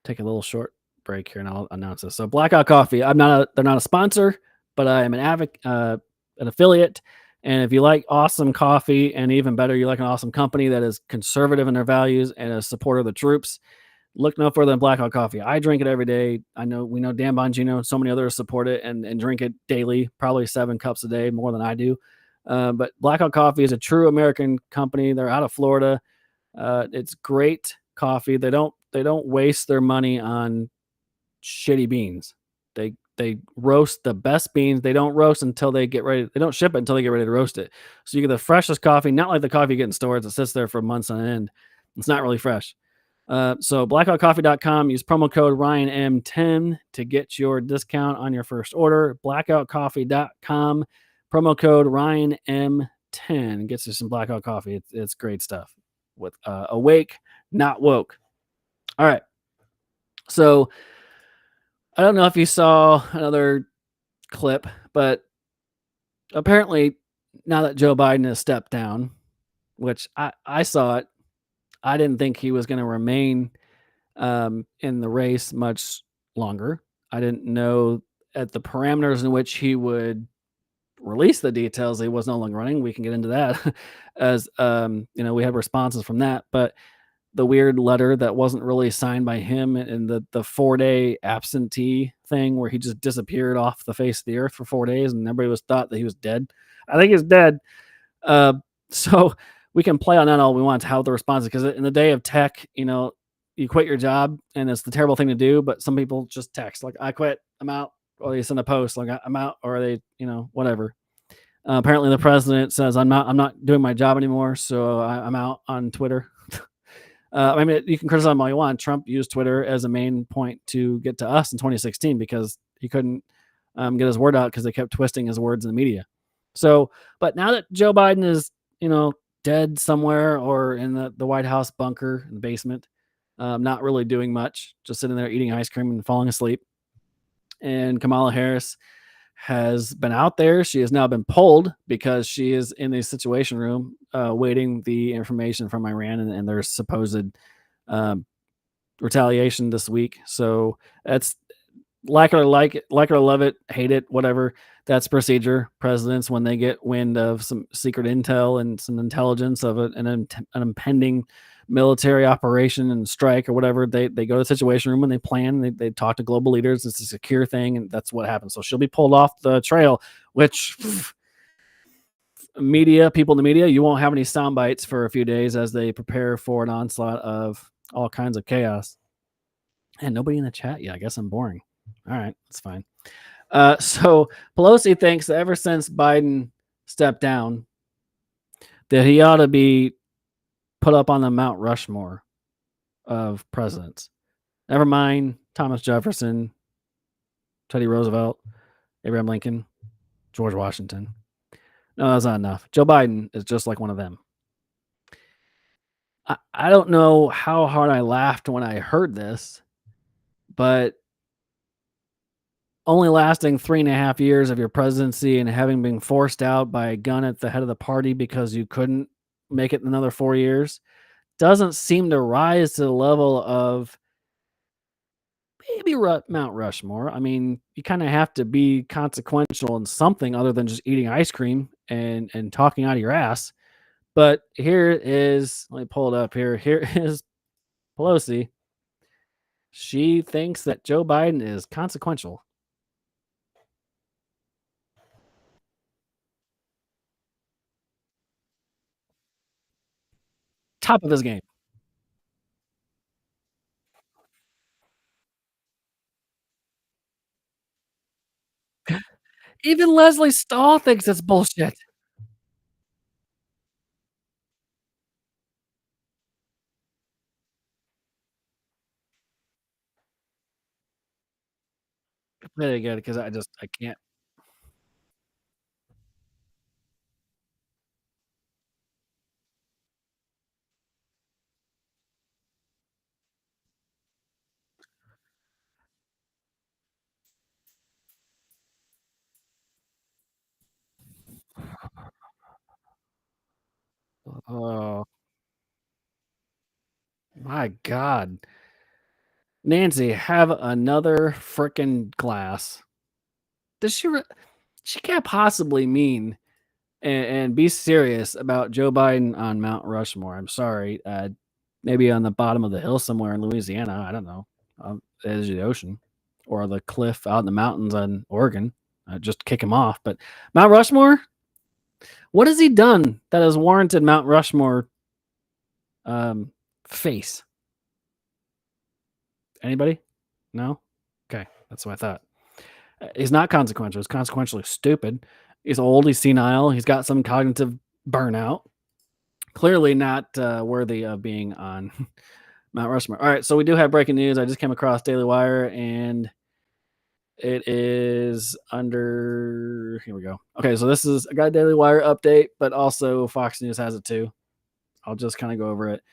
take a little short break here, and I'll announce this. So, Blackout Coffee. They're not a sponsor, but I am an affiliate. And if you like awesome coffee, and even better, you like an awesome company that is conservative in their values and a supporter of the troops, look no further than Blackout Coffee. I drink it every day. We know Dan Bongino and so many others support it and drink it daily, probably 7 cups a day, more than I do. But Blackout Coffee is a true American company. They're out of Florida. It's great coffee. They don't waste their money on shitty beans. They roast the best beans. They don't roast until they get ready. They don't ship it until they get ready to roast it. So you get the freshest coffee, not like the coffee you get in stores that sits there for months on end. It's not really fresh. So blackoutcoffee.com, use promo code RyanM10 to get your discount on your first order. Blackoutcoffee.com, promo code RyanM10 gets you some Blackout Coffee. It's great stuff with awake, not woke. All right. So I don't know if you saw another clip, but apparently now that Joe Biden has stepped down, which I saw it, I didn't think he was going to remain in the race much longer. I didn't know at the parameters in which he would release the details. He was no longer running. We can get into that as we have responses from that, but the weird letter that wasn't really signed by him and the 4-day absentee thing where he just disappeared off the face of the earth for 4 days and everybody thought that he was dead. I think he's dead. So we can play on that all we want to how the response is, because in the day of tech, you quit your job and it's the terrible thing to do, but some people just text like, I quit, I'm out, or they send a post like I'm out, or they, whatever. Apparently the president says, I'm not doing my job anymore. So I'm out on Twitter. I mean, you can criticize him all you want. Trump used Twitter as a main point to get to us in 2016 because he couldn't get his word out because they kept twisting his words in the media. So, but now that Joe Biden is, dead somewhere or in the White House bunker in the basement, not really doing much, just sitting there eating ice cream and falling asleep. And Kamala Harris has been out there. She has now been pulled because she is in the Situation Room waiting the information from Iran and their supposed retaliation this week. So that's like it or love it, hate it, whatever. That's procedure. Presidents, when they get wind of some secret intel and some intelligence of an impending military operation and strike or whatever, they go to the Situation Room and they plan, they talk to global leaders. It's a secure thing, and that's what happens. So she'll be pulled off the trail, which people in the media, you won't have any sound bites for a few days as they prepare for an onslaught of all kinds of chaos. And nobody in the chat yet. I guess I'm boring. All right, that's fine. So Pelosi thinks that ever since Biden stepped down, that he ought to be put up on the Mount Rushmore of presidents. Never mind Thomas Jefferson, Teddy Roosevelt, Abraham Lincoln, George Washington. No, that's not enough. Joe Biden is just like one of them. I don't know how hard I laughed when I heard this, but only lasting 3.5 years of your presidency and having been forced out by a gun at the head of the party because you couldn't make it another 4 years doesn't seem to rise to the level of maybe Mount Rushmore. I mean, you kind of have to be consequential in something other than just eating ice cream and talking out of your ass. But here is, let me pull it up here. Here is Pelosi. She thinks that Joe Biden is consequential. top of his game. Even Leslie Stahl thinks it's bullshit. Play it again because I can't. Oh my god. Nancy, have another frickin' glass. Does she can't possibly mean and be serious about Joe Biden on Mount Rushmore. I'm sorry. Maybe on the bottom of the hill somewhere in Louisiana. I don't know. The edge of the ocean or the cliff out in the mountains on Oregon. Just kick him off. But Mount Rushmore, what has he done that has warranted Mount Rushmore face? Anybody? No? Okay. That's what I thought. He's not consequential. He's consequentially stupid. He's old. He's senile. He's got some cognitive burnout. Clearly not worthy of being on Mount Rushmore. All right, so we do have breaking news. I just came across Daily Wire, and it is under. Here we go. Okay, so this is I got a Daily Wire update, but also Fox News has it too. I'll just kind of go over it.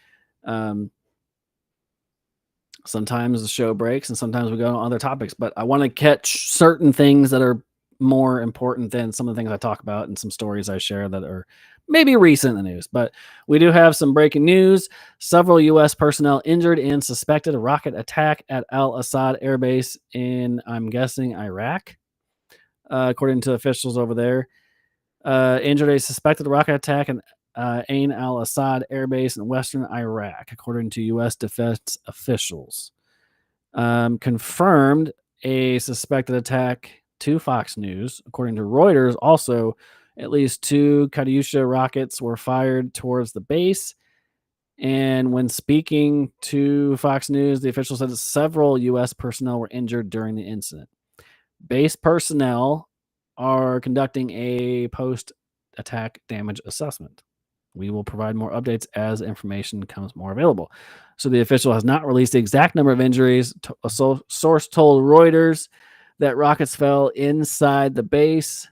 Sometimes the show breaks, and sometimes we go on other topics. But I want to catch certain things that are more important than some of the things I talk about and some stories I share that are maybe recent in the news. But we do have some breaking news. Several U.S. personnel injured in suspected rocket attack at al-Assad Air Base in, I'm guessing, Iraq. According to officials over there, injured a suspected rocket attack in Ain al-Assad Air Base in western Iraq, according to U.S. defense officials. Confirmed a suspected attack to Fox News. According to Reuters, also, at least 2 Katyusha rockets were fired towards the base. And when speaking to Fox News, the official said that several U.S. personnel were injured during the incident. Base personnel are conducting a post-attack damage assessment. We will provide more updates as information becomes more available. So the official has not released the exact number of injuries. A source told Reuters that rockets fell inside the base.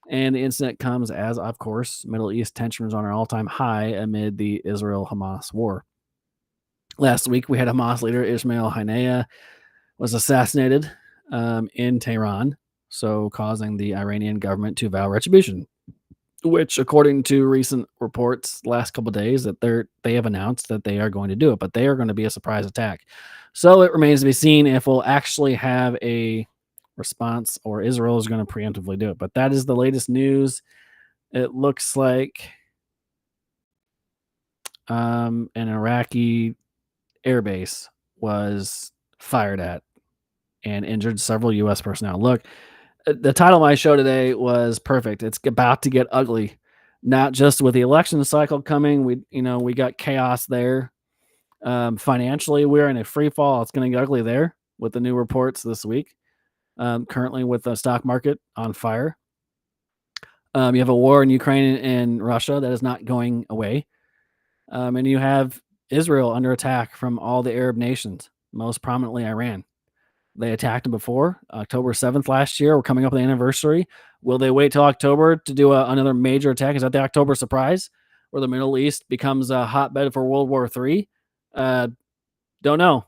And the incident comes as, of course, Middle East tensions are on an all-time high amid the Israel-Hamas war. Last week, we had Hamas leader Ismail Haniyeh was assassinated in Tehran, so causing the Iranian government to vow retribution, which, according to recent reports last couple of days, that they have announced that they are going to do it, but they are going to be a surprise attack. So it remains to be seen if we'll actually have a response or Israel is going to preemptively do it. But that is the latest news. It looks like an Iraqi airbase was fired at and injured several U.S. personnel. Look, the title of my show today was perfect. It's about to get ugly, not just with the election cycle coming. We got chaos there. Financially, we're in a free fall. It's going to get ugly there with the new reports this week. Currently, with the stock market on fire, you have a war in Ukraine and Russia that is not going away, and you have Israel under attack from all the Arab nations, most prominently Iran. They attacked them before, October 7th last year. We're coming up on the anniversary. Will they wait till October to do another major attack? Is that the October surprise where the Middle East becomes a hotbed for World War III? Don't know.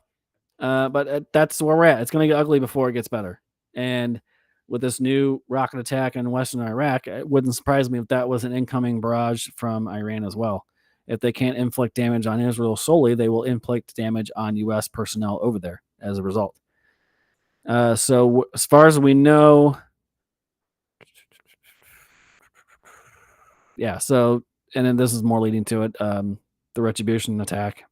But that's where we're at. It's going to get ugly before it gets better. And with this new rocket attack in western Iraq, it wouldn't surprise me if that was an incoming barrage from Iran as well. If they can't inflict damage on Israel solely, they will inflict damage on U.S. personnel over there as a result. So as far as we know, yeah. So, and then this is more leading to it. The retribution attack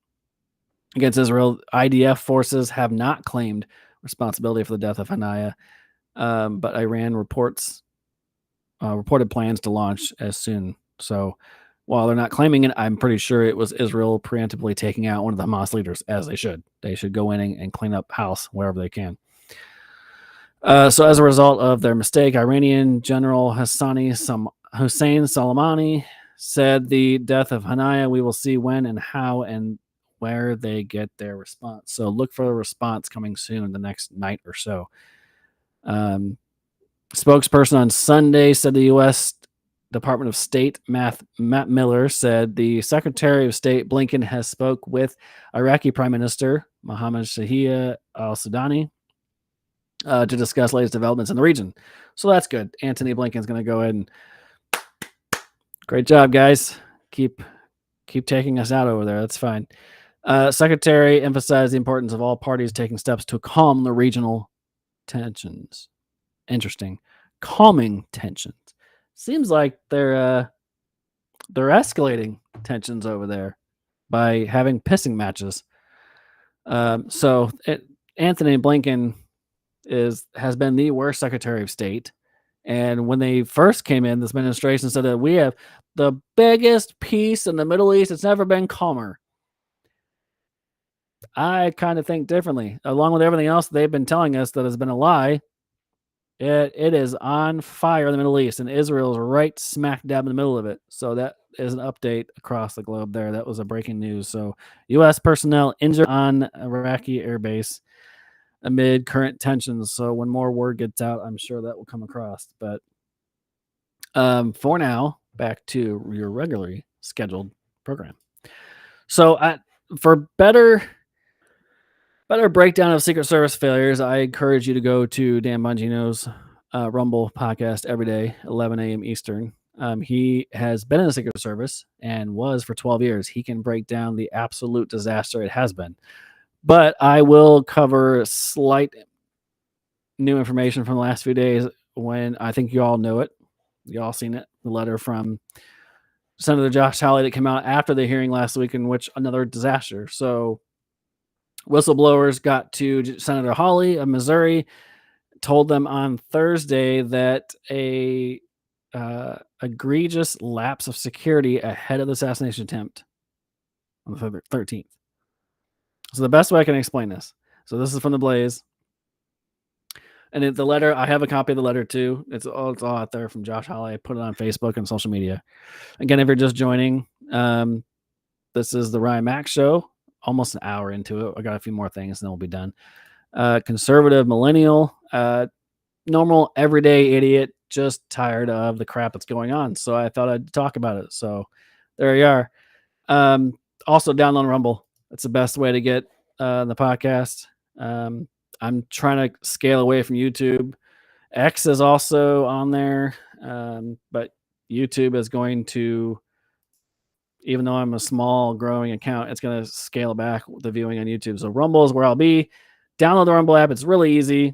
against Israel. IDF forces have not claimed responsibility for the death of Haniyeh, but Iran reported plans to launch as soon. So while they're not claiming it, I'm pretty sure it was Israel preemptively taking out one of the Hamas leaders, as they should. They should go in and clean up house wherever they can. So as a result of their mistake, Iranian General Hussein Soleimani said the death of Hanaya, we will see when and how and where they get their response. So look for a response coming soon in the next night or so. Spokesperson on Sunday said the U.S. Department of State Matt Miller said the Secretary of State Blinken has spoke with Iraqi Prime Minister Mohammed Shahia al-Sudani to discuss latest developments in the region. So that's good. Antony Blinken's going to go ahead and great job, guys. Keep taking us out over there. That's fine. Secretary emphasized the importance of all parties taking steps to calm the regional tensions. Interesting. Calming tensions. Seems like they're escalating tensions over there by having pissing matches. Antony Blinken has been the worst Secretary of State. And when they first came in, this administration said that we have the biggest peace in the Middle East. It's never been calmer. I kind of think differently. Along with everything else they've been telling us that has been a lie, it is on fire in the Middle East, and Israel is right smack dab in the middle of it. So that is an update across the globe there. That was a breaking news. So U.S. personnel injured on Iraqi airbase amid current tensions. So when more word gets out, I'm sure that will come across. But for now, back to your regularly scheduled program. So for better breakdown of Secret Service failures, I encourage you to go to Dan Bongino's Rumble podcast every day, 11 a.m. Eastern. He has been in the Secret Service and was for 12 years. He can break down the absolute disaster it has been. But I will cover slight new information from the last few days when I think you all know it. You all seen it. The letter from Senator Josh Hawley that came out after the hearing last week, in which another disaster. So whistleblowers got to Senator Hawley of Missouri, told them on Thursday that a egregious lapse of security ahead of the assassination attempt on the 13th. So the best way I can explain this. So this is from the Blaze. And the letter, I have a copy of the letter too. It's all out there from Josh Hawley. I put it on Facebook and social media. Again, if you're just joining, this is the Ryan Mac Show. Almost an hour into it. I got a few more things and then we'll be done. Conservative millennial, normal everyday idiot, just tired of the crap that's going on. So I thought I'd talk about it. So there you are. Also download Rumble. That's the best way to get the podcast. I'm trying to scale away from YouTube. X is also on there, but YouTube is going to, even though I'm a small growing account, it's going to scale back the viewing on YouTube. So Rumble is where I'll be. Download the Rumble app. It's really easy.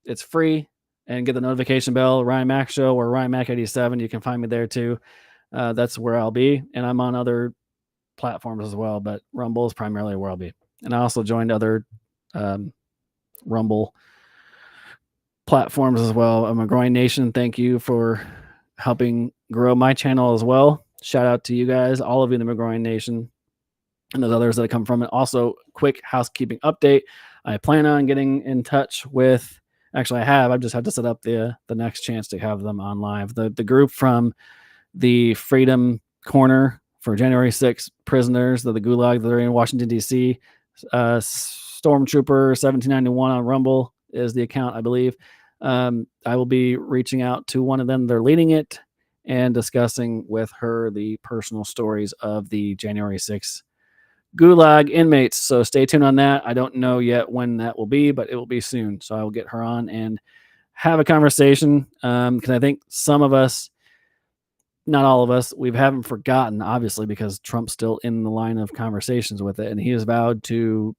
It's free, and get the notification bell. Ryan Mac Show or Ryan Mac 87. You can find me there too. That's where I'll be, and I'm on other platforms as well, but Rumble is primarily where I'll be. And I also joined other Rumble platforms as well. I'm a Growing Nation. Thank you for helping grow my channel as well. Shout out to you guys, all of you in the McGroin Nation, and those others that come from it. Also, quick housekeeping update. I plan on getting in touch with, actually I have, I've just had to set up the next chance to have them on live. The group from the Freedom Corner for January 6th prisoners of the Gulag that are in Washington, D.C. Stormtrooper 1791 on Rumble is the account, I believe. I will be reaching out to one of them. They're leading it and discussing with her the personal stories of the January 6th Gulag inmates. So stay tuned on that. I don't know yet when that will be, but it will be soon. So I will get her on and have a conversation because I think some of us, not all of us, we haven't forgotten, obviously, because Trump's still in the line of conversations with it, and he has vowed to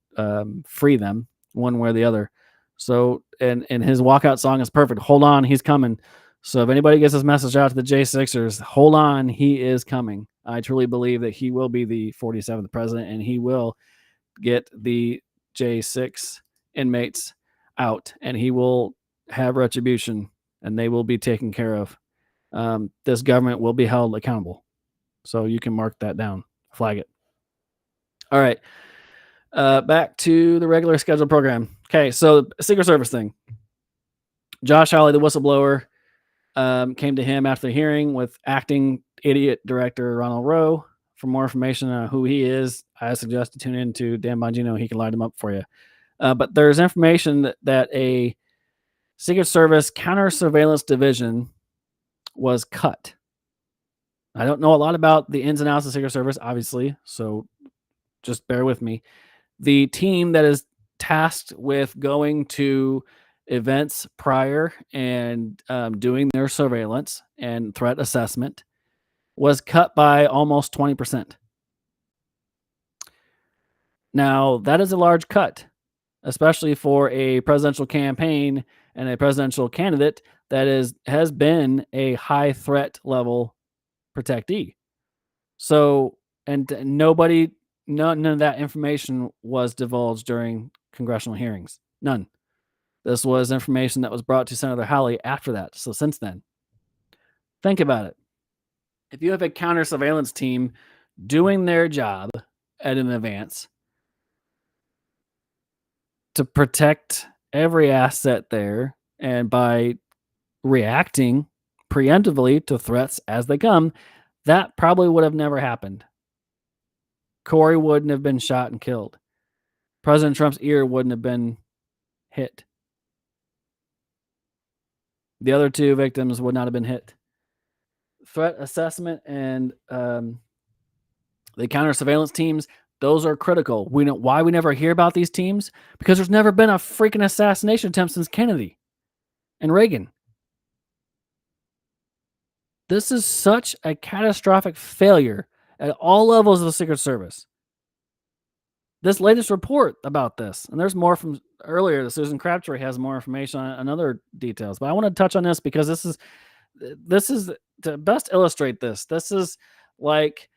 free them one way or the other. So, and his walkout song is perfect. Hold on, he's coming. So if anybody gets this message out to the J6ers, hold on, he is coming. I truly believe that he will be the 47th president, and he will get the J6 inmates out, and he will have retribution, and they will be taken care of. This government will be held accountable. So you can mark that down, flag it. All right. Back to the regular scheduled program. Okay, so Secret Service thing. Josh Hawley, the whistleblower, came to him after the hearing with acting idiot director Ronald Rowe. For more information on who he is, I suggest to tune in to Dan Bongino. He can light him up for you. But there's information that a Secret Service counter surveillance division was cut. I don't know a lot about the ins and outs of Secret Service, obviously, so just bear with me. The team that is tasked with going to events prior and doing their surveillance and threat assessment was cut by almost 20%. Now, that is a large cut, especially for a presidential campaign and a presidential candidate that has been a high threat level protectee. So, and none of that information was divulged during congressional hearings. None. This was information that was brought to Senator Hawley after that. So since then, think about it. If you have a counter surveillance team doing their job at an advance to protect every asset there, and by reacting preemptively to threats as they come, that probably would have never happened. Corey wouldn't have been shot and killed. President Trump's ear wouldn't have been hit. The other two victims would not have been hit. Threat assessment and the counter surveillance teams, those are critical. We know why we never hear about these teams, because there's never been a freaking assassination attempt since Kennedy and Reagan. This is such a catastrophic failure at all levels of the Secret Service. This latest report about this, and there's more from earlier. Susan Crabtree has more information on other details, but I want to touch on this because this is to best illustrate this. This is like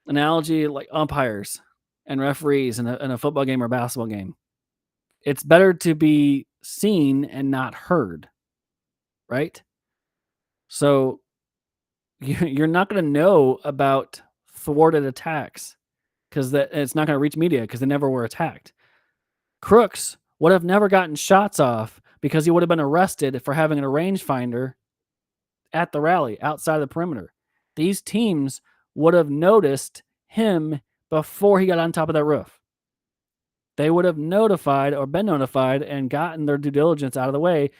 analogy like umpires and referees in a football game or basketball game. It's better to be seen and not heard, right? So you're not going to know about thwarted attacks because it's not going to reach media because they never were attacked. Crooks would have never gotten shots off because he would have been arrested for having a rangefinder at the rally outside the perimeter. These teams would have noticed him before he got on top of that roof. They would have notified or been notified and gotten their due diligence out of the way.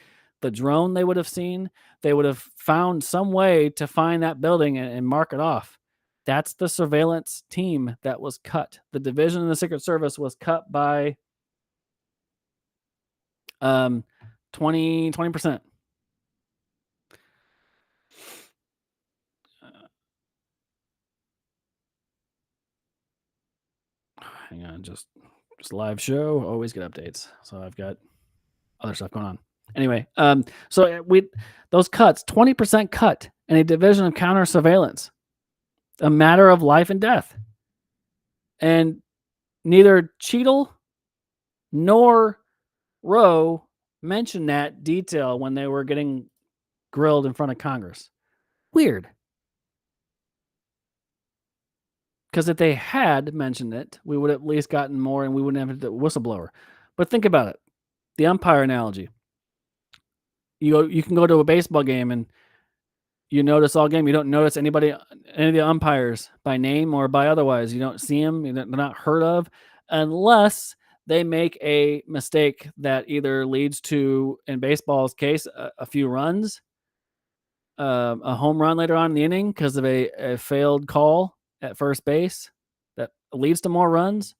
The drone they would have seen, they would have found some way to find that building and mark it off. That's the surveillance team that was cut. The division in the Secret Service was cut by 20%. Hang on, just live show. Always get updates. So I've got other stuff going on. Anyway, so those cuts, 20% cut in a division of counter surveillance, a matter of life and death. And neither Cheadle nor Rowe mentioned that detail when they were getting grilled in front of Congress. Weird. Because if they had mentioned it, we would have at least gotten more and we wouldn't have the whistleblower. But think about it. The umpire analogy. You can go to a baseball game and you notice all game. You don't notice any of the umpires by name or by otherwise. You don't see them. They're not heard of unless they make a mistake that either leads to, in baseball's case, a few runs, a home run later on in the inning because of a failed call at first base that leads to more runs.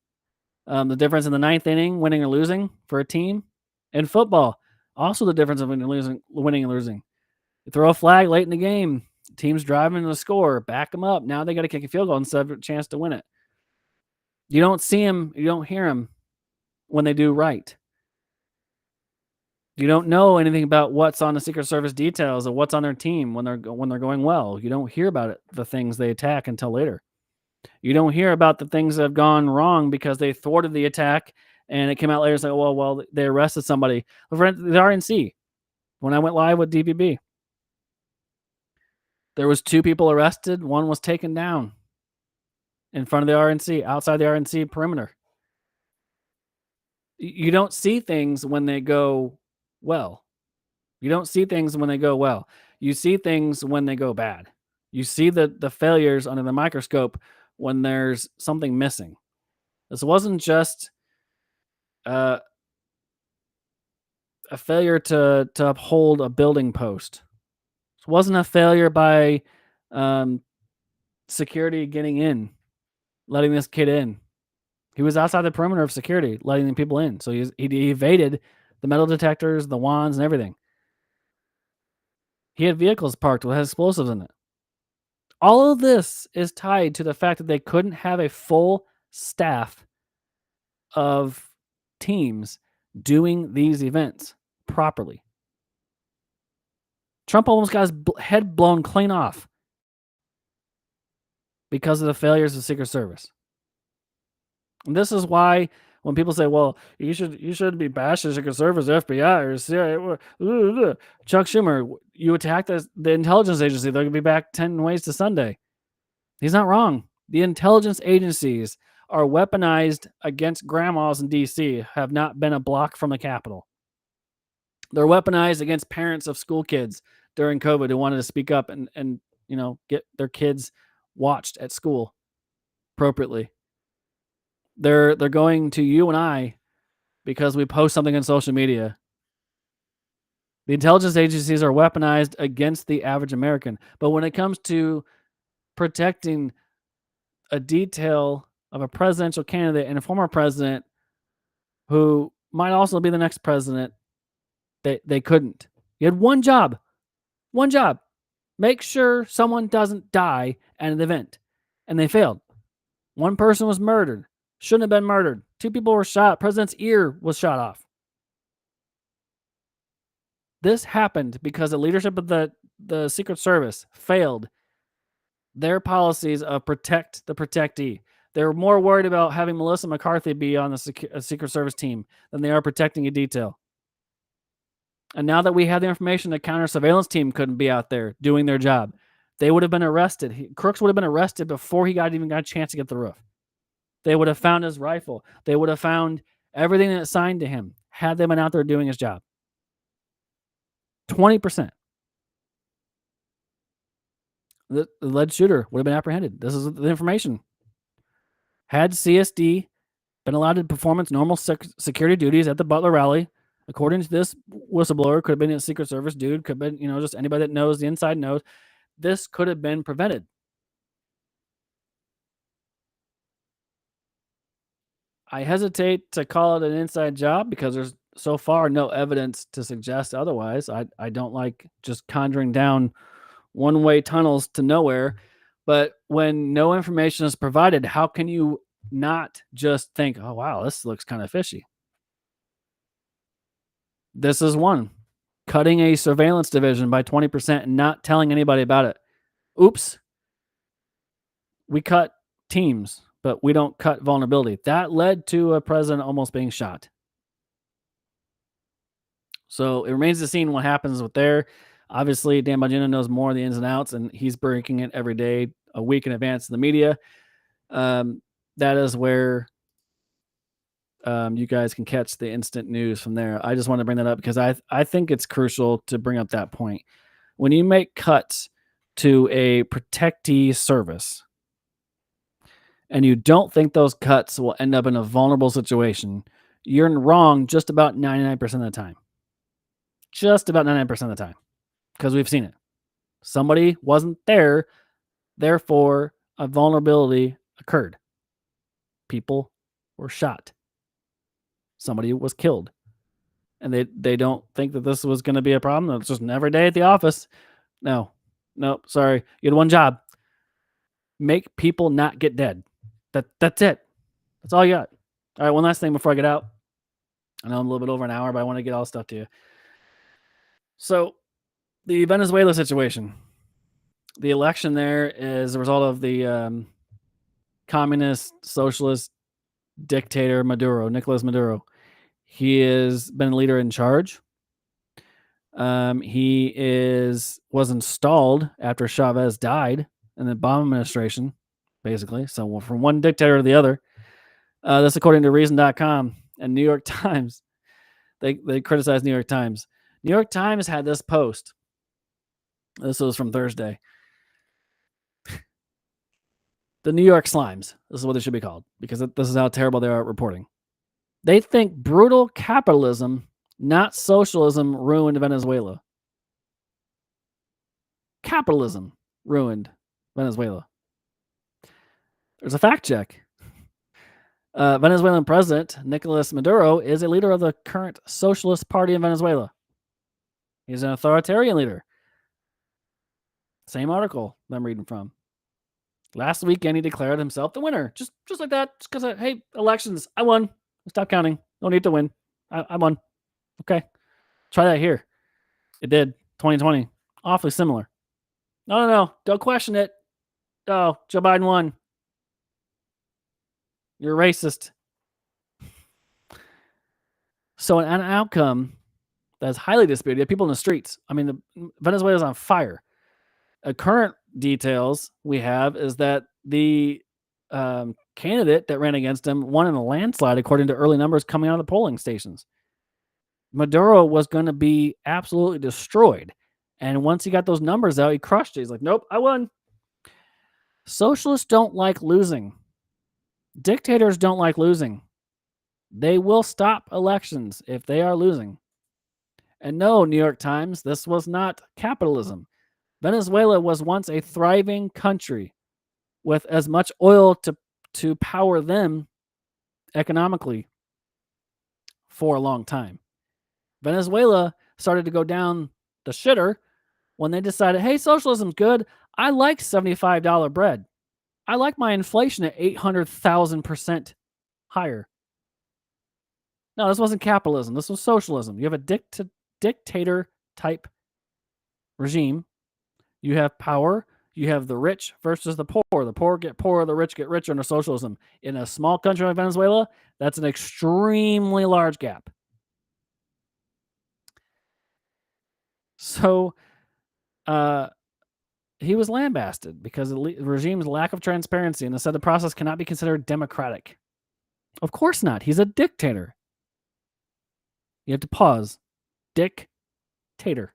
The difference in the ninth inning, winning or losing for a team. In football, also the difference of winning and losing. You throw a flag late in the game, team's driving to the score, back them up. Now they got to kick a field goal instead of a chance to win it. You don't see them, you don't hear them when they do right. You don't know anything about what's on the Secret Service details or what's on their team when they're going well. You don't hear about it, the things they attack until later. You don't hear about the things that have gone wrong because they thwarted the attack and it came out later and said, well, they arrested somebody. The RNC, when I went live with DPB, there was 2 people arrested. One was taken down in front of the RNC, outside the RNC perimeter. You don't see things when they go well. You don't see things when they go well. You see things when they go bad. You see the failures under the microscope when there's something missing. This wasn't just a failure to uphold a building post. It wasn't a failure by security getting in, letting this kid in. He was outside the perimeter of security, letting the people in. So he evaded the metal detectors, the wands, and everything. He had vehicles parked with explosives in it. All of this is tied to the fact that they couldn't have a full staff of teams doing these events properly. Trump almost got his head blown clean off because of the failures of the Secret Service. And this is why when people say, well, you should be bashing the Secret Service, FBI, or CIA, Chuck Schumer, you attack the intelligence agency, they're going to be back 10 ways to Sunday. He's not wrong. The intelligence agencies are weaponized against grandmas in D.C., have not been a block from the Capitol. They're weaponized against parents of school kids during COVID who wanted to speak up and get their kids watched at school appropriately. They're going to you and I because we post something on social media. The intelligence agencies are weaponized against the average American. But when it comes to protecting a detail of a presidential candidate and a former president who might also be the next president, they couldn't. You had one job. Make sure someone doesn't die at an event. And they failed. One person was murdered. Shouldn't have been murdered. 2 people were shot. President's ear was shot off. This happened because the leadership of the Secret Service failed their policies of protect the protectee. They're more worried about having Melissa McCarthy be on the Secret Service team than they are protecting a detail. And now that we have the information, the counter surveillance team couldn't be out there doing their job. They would have been arrested. Crooks would have been arrested before he even got a chance to get the roof. They would have found his rifle. They would have found everything that's assigned to him had they been out there doing his job. 20%. The alleged shooter would have been apprehended. This is the information. Had CSD been allowed to perform its normal security duties at the Butler rally, according to this whistleblower, could have been a Secret Service dude, could have been, just anybody that knows the inside knows, this could have been prevented. I hesitate to call it an inside job because there's so far no evidence to suggest otherwise. I don't like just conjuring down one-way tunnels to nowhere. But when no information is provided, how can you not just think, oh, wow, this looks kind of fishy? This is one. Cutting a surveillance division by 20% and not telling anybody about it. Oops. We cut teams, but we don't cut vulnerability. That led to a president almost being shot. So it remains to be seen what happens with there. Obviously, Dan Bongino knows more of the ins and outs, and he's breaking it every day, a week in advance in the media. That is where you guys can catch the instant news from there. I just want to bring that up because I think it's crucial to bring up that point. When you make cuts to a protectee service and you don't think those cuts will end up in a vulnerable situation, you're wrong just about 99% of the time. Just about 99% of the time. Because we've seen it. Somebody wasn't there, therefore a vulnerability occurred. People were shot. Somebody was killed. And they don't think that this was going to be a problem. It's just an everyday at the office. No, sorry. You had one job. Make people not get dead. That's it. That's all you got. All right, one last thing before I get out. I know I'm a little bit over an hour, but I want to get all stuff to you. So, the Venezuela situation. The election there is a result of the communist, socialist dictator Nicolas Maduro. He has been a leader in charge. He was installed after Chavez died in the Obama administration. basically. So from one dictator to the other. This according to Reason.com and New York Times. They criticize New York Times. New York Times had this post. This was from Thursday. The New York Slimes. This is what they should be called because this is how terrible they are at reporting. They think brutal capitalism, not socialism, ruined Venezuela. Capitalism ruined Venezuela. There's a fact check. Venezuelan President Nicolas Maduro is a leader of the current Socialist Party in Venezuela. He's an authoritarian leader. Same article that I'm reading from. Last weekend, he declared himself the winner. Just like that. Just because, hey, elections, I won. Stop counting. No need to win. I won. Okay. Try that here. It did. 2020. Awfully similar. No. Don't question it. Oh, Joe Biden won. You're racist. So an outcome that's highly disputed. You have people in the streets. I mean, Venezuela's on fire. Current details we have is that the candidate that ran against him won in a landslide, according to early numbers coming out of the polling stations. Maduro was going to be absolutely destroyed. And once he got those numbers out, he crushed it. He's like, nope, I won. Socialists don't like losing. Dictators don't like losing. They will stop elections if they are losing. And no, New York Times, this was not capitalism. Venezuela was once a thriving country with as much oil to power them economically for a long time. Venezuela started to go down the shitter when they decided, hey, socialism's good. I like $75 bread. I like my inflation at 800,000% higher. No, this wasn't capitalism. This was socialism. You have a dictator type regime. You have power. You have the rich versus the poor. The poor get poorer, the rich get richer under socialism. In a small country like Venezuela, that's an extremely large gap. So he was lambasted because the regime's lack of transparency and said the process cannot be considered democratic. Of course not. He's a dictator. You have to pause. Dictator.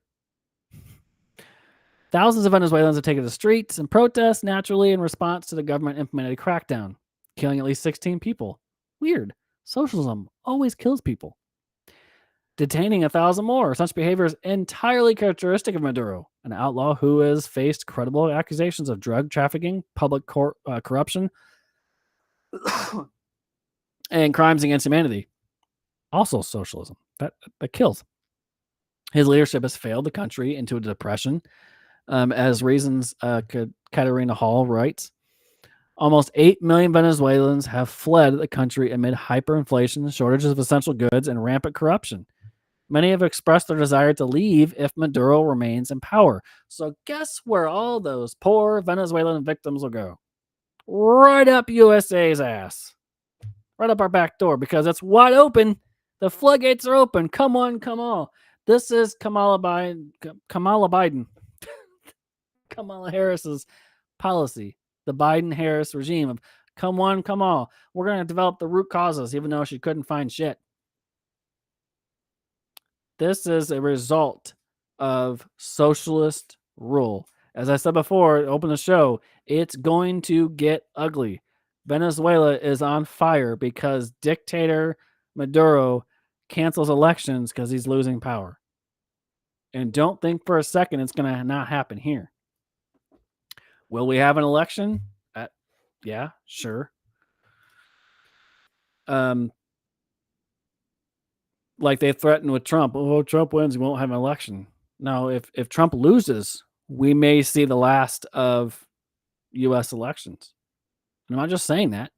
Thousands of Venezuelans have taken to the streets and protests naturally in response to the government implemented crackdown, killing at least 16 people. Weird. Socialism always kills people. Detaining 1,000 more. Such behavior is entirely characteristic of Maduro, an outlaw who has faced credible accusations of drug trafficking, public corruption, and crimes against humanity. Also socialism. That kills. His leadership has failed the country into a depression. As reasons, Katarina Hall writes, almost 8 million Venezuelans have fled the country amid hyperinflation, shortages of essential goods, and rampant corruption. Many have expressed their desire to leave if Maduro remains in power. So guess where all those poor Venezuelan victims will go? Right up USA's ass. Right up our back door because it's wide open. The floodgates are open. Come on, come on. This is Kamala Biden. Kamala Harris's policy, the Biden-Harris regime of come on, come on. We're going to develop the root causes, even though she couldn't find shit. This is a result of socialist rule. As I said before, open the show, it's going to get ugly. Venezuela is on fire because dictator Maduro cancels elections because he's losing power. And don't think for a second it's going to not happen here. Will we have an election? Yeah, sure. Like they threatened with Trump. Oh, Trump wins, we won't have an election. No, if Trump loses, we may see the last of U.S. elections. And I'm not just saying that.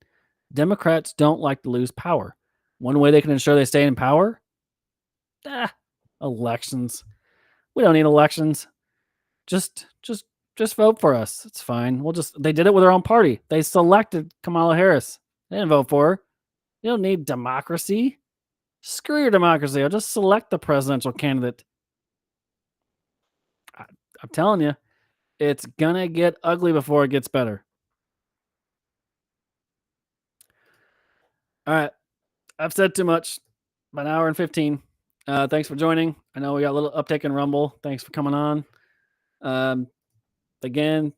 Democrats don't like to lose power. One way they can ensure they stay in power? Elections. We don't need elections. Just vote for us. It's fine. They did it with their own party. They selected Kamala Harris. They didn't vote for her. You don't need democracy. Screw your democracy. I'll just select the presidential candidate. I'm telling you, it's going to get ugly before it gets better. All right. I've said too much. About an hour and 15. Thanks for joining. I know we got a little uptick in Rumble. Thanks for coming on. Again,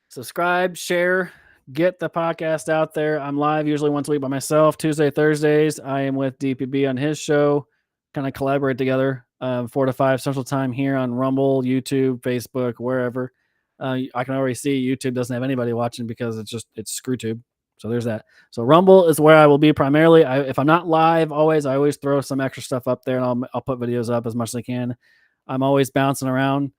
subscribe, share, get the podcast out there. I'm live usually once a week by myself. Tuesday, Thursdays, I am with DPB on his show. Kind of collaborate together. 4 to 5 Central Time here on Rumble, YouTube, Facebook, wherever. I can already see YouTube doesn't have anybody watching because it's ScrewTube. So there's that. So Rumble is where I will be primarily. If I'm not live, I always throw some extra stuff up there, and I'll put videos up as much as I can. I'm always bouncing around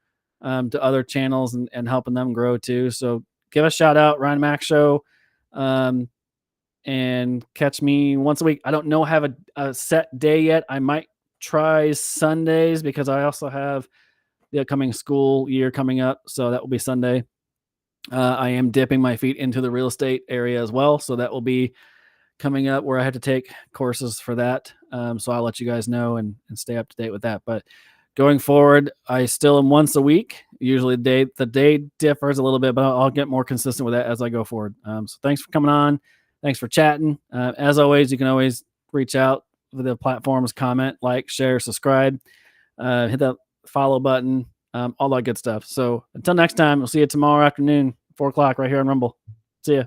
to other channels and helping them grow too. So give a shout out, Ryan Mac Show, and catch me once a week. I don't know have a set day yet. I might try Sundays because I also have the upcoming school year coming up, so that will be Sunday. I am dipping my feet into the real estate area as well, so that will be coming up where I have to take courses for that. So I'll let you guys know and stay up to date with that. But going forward, I still am once a week. Usually the day differs a little bit, but I'll get more consistent with that as I go forward. So thanks for coming on. Thanks for chatting. As always, you can always reach out with the platforms, comment, like, share, subscribe, hit that follow button, all that good stuff. So until next time, we'll see you tomorrow afternoon, 4 o'clock right here on Rumble. See ya.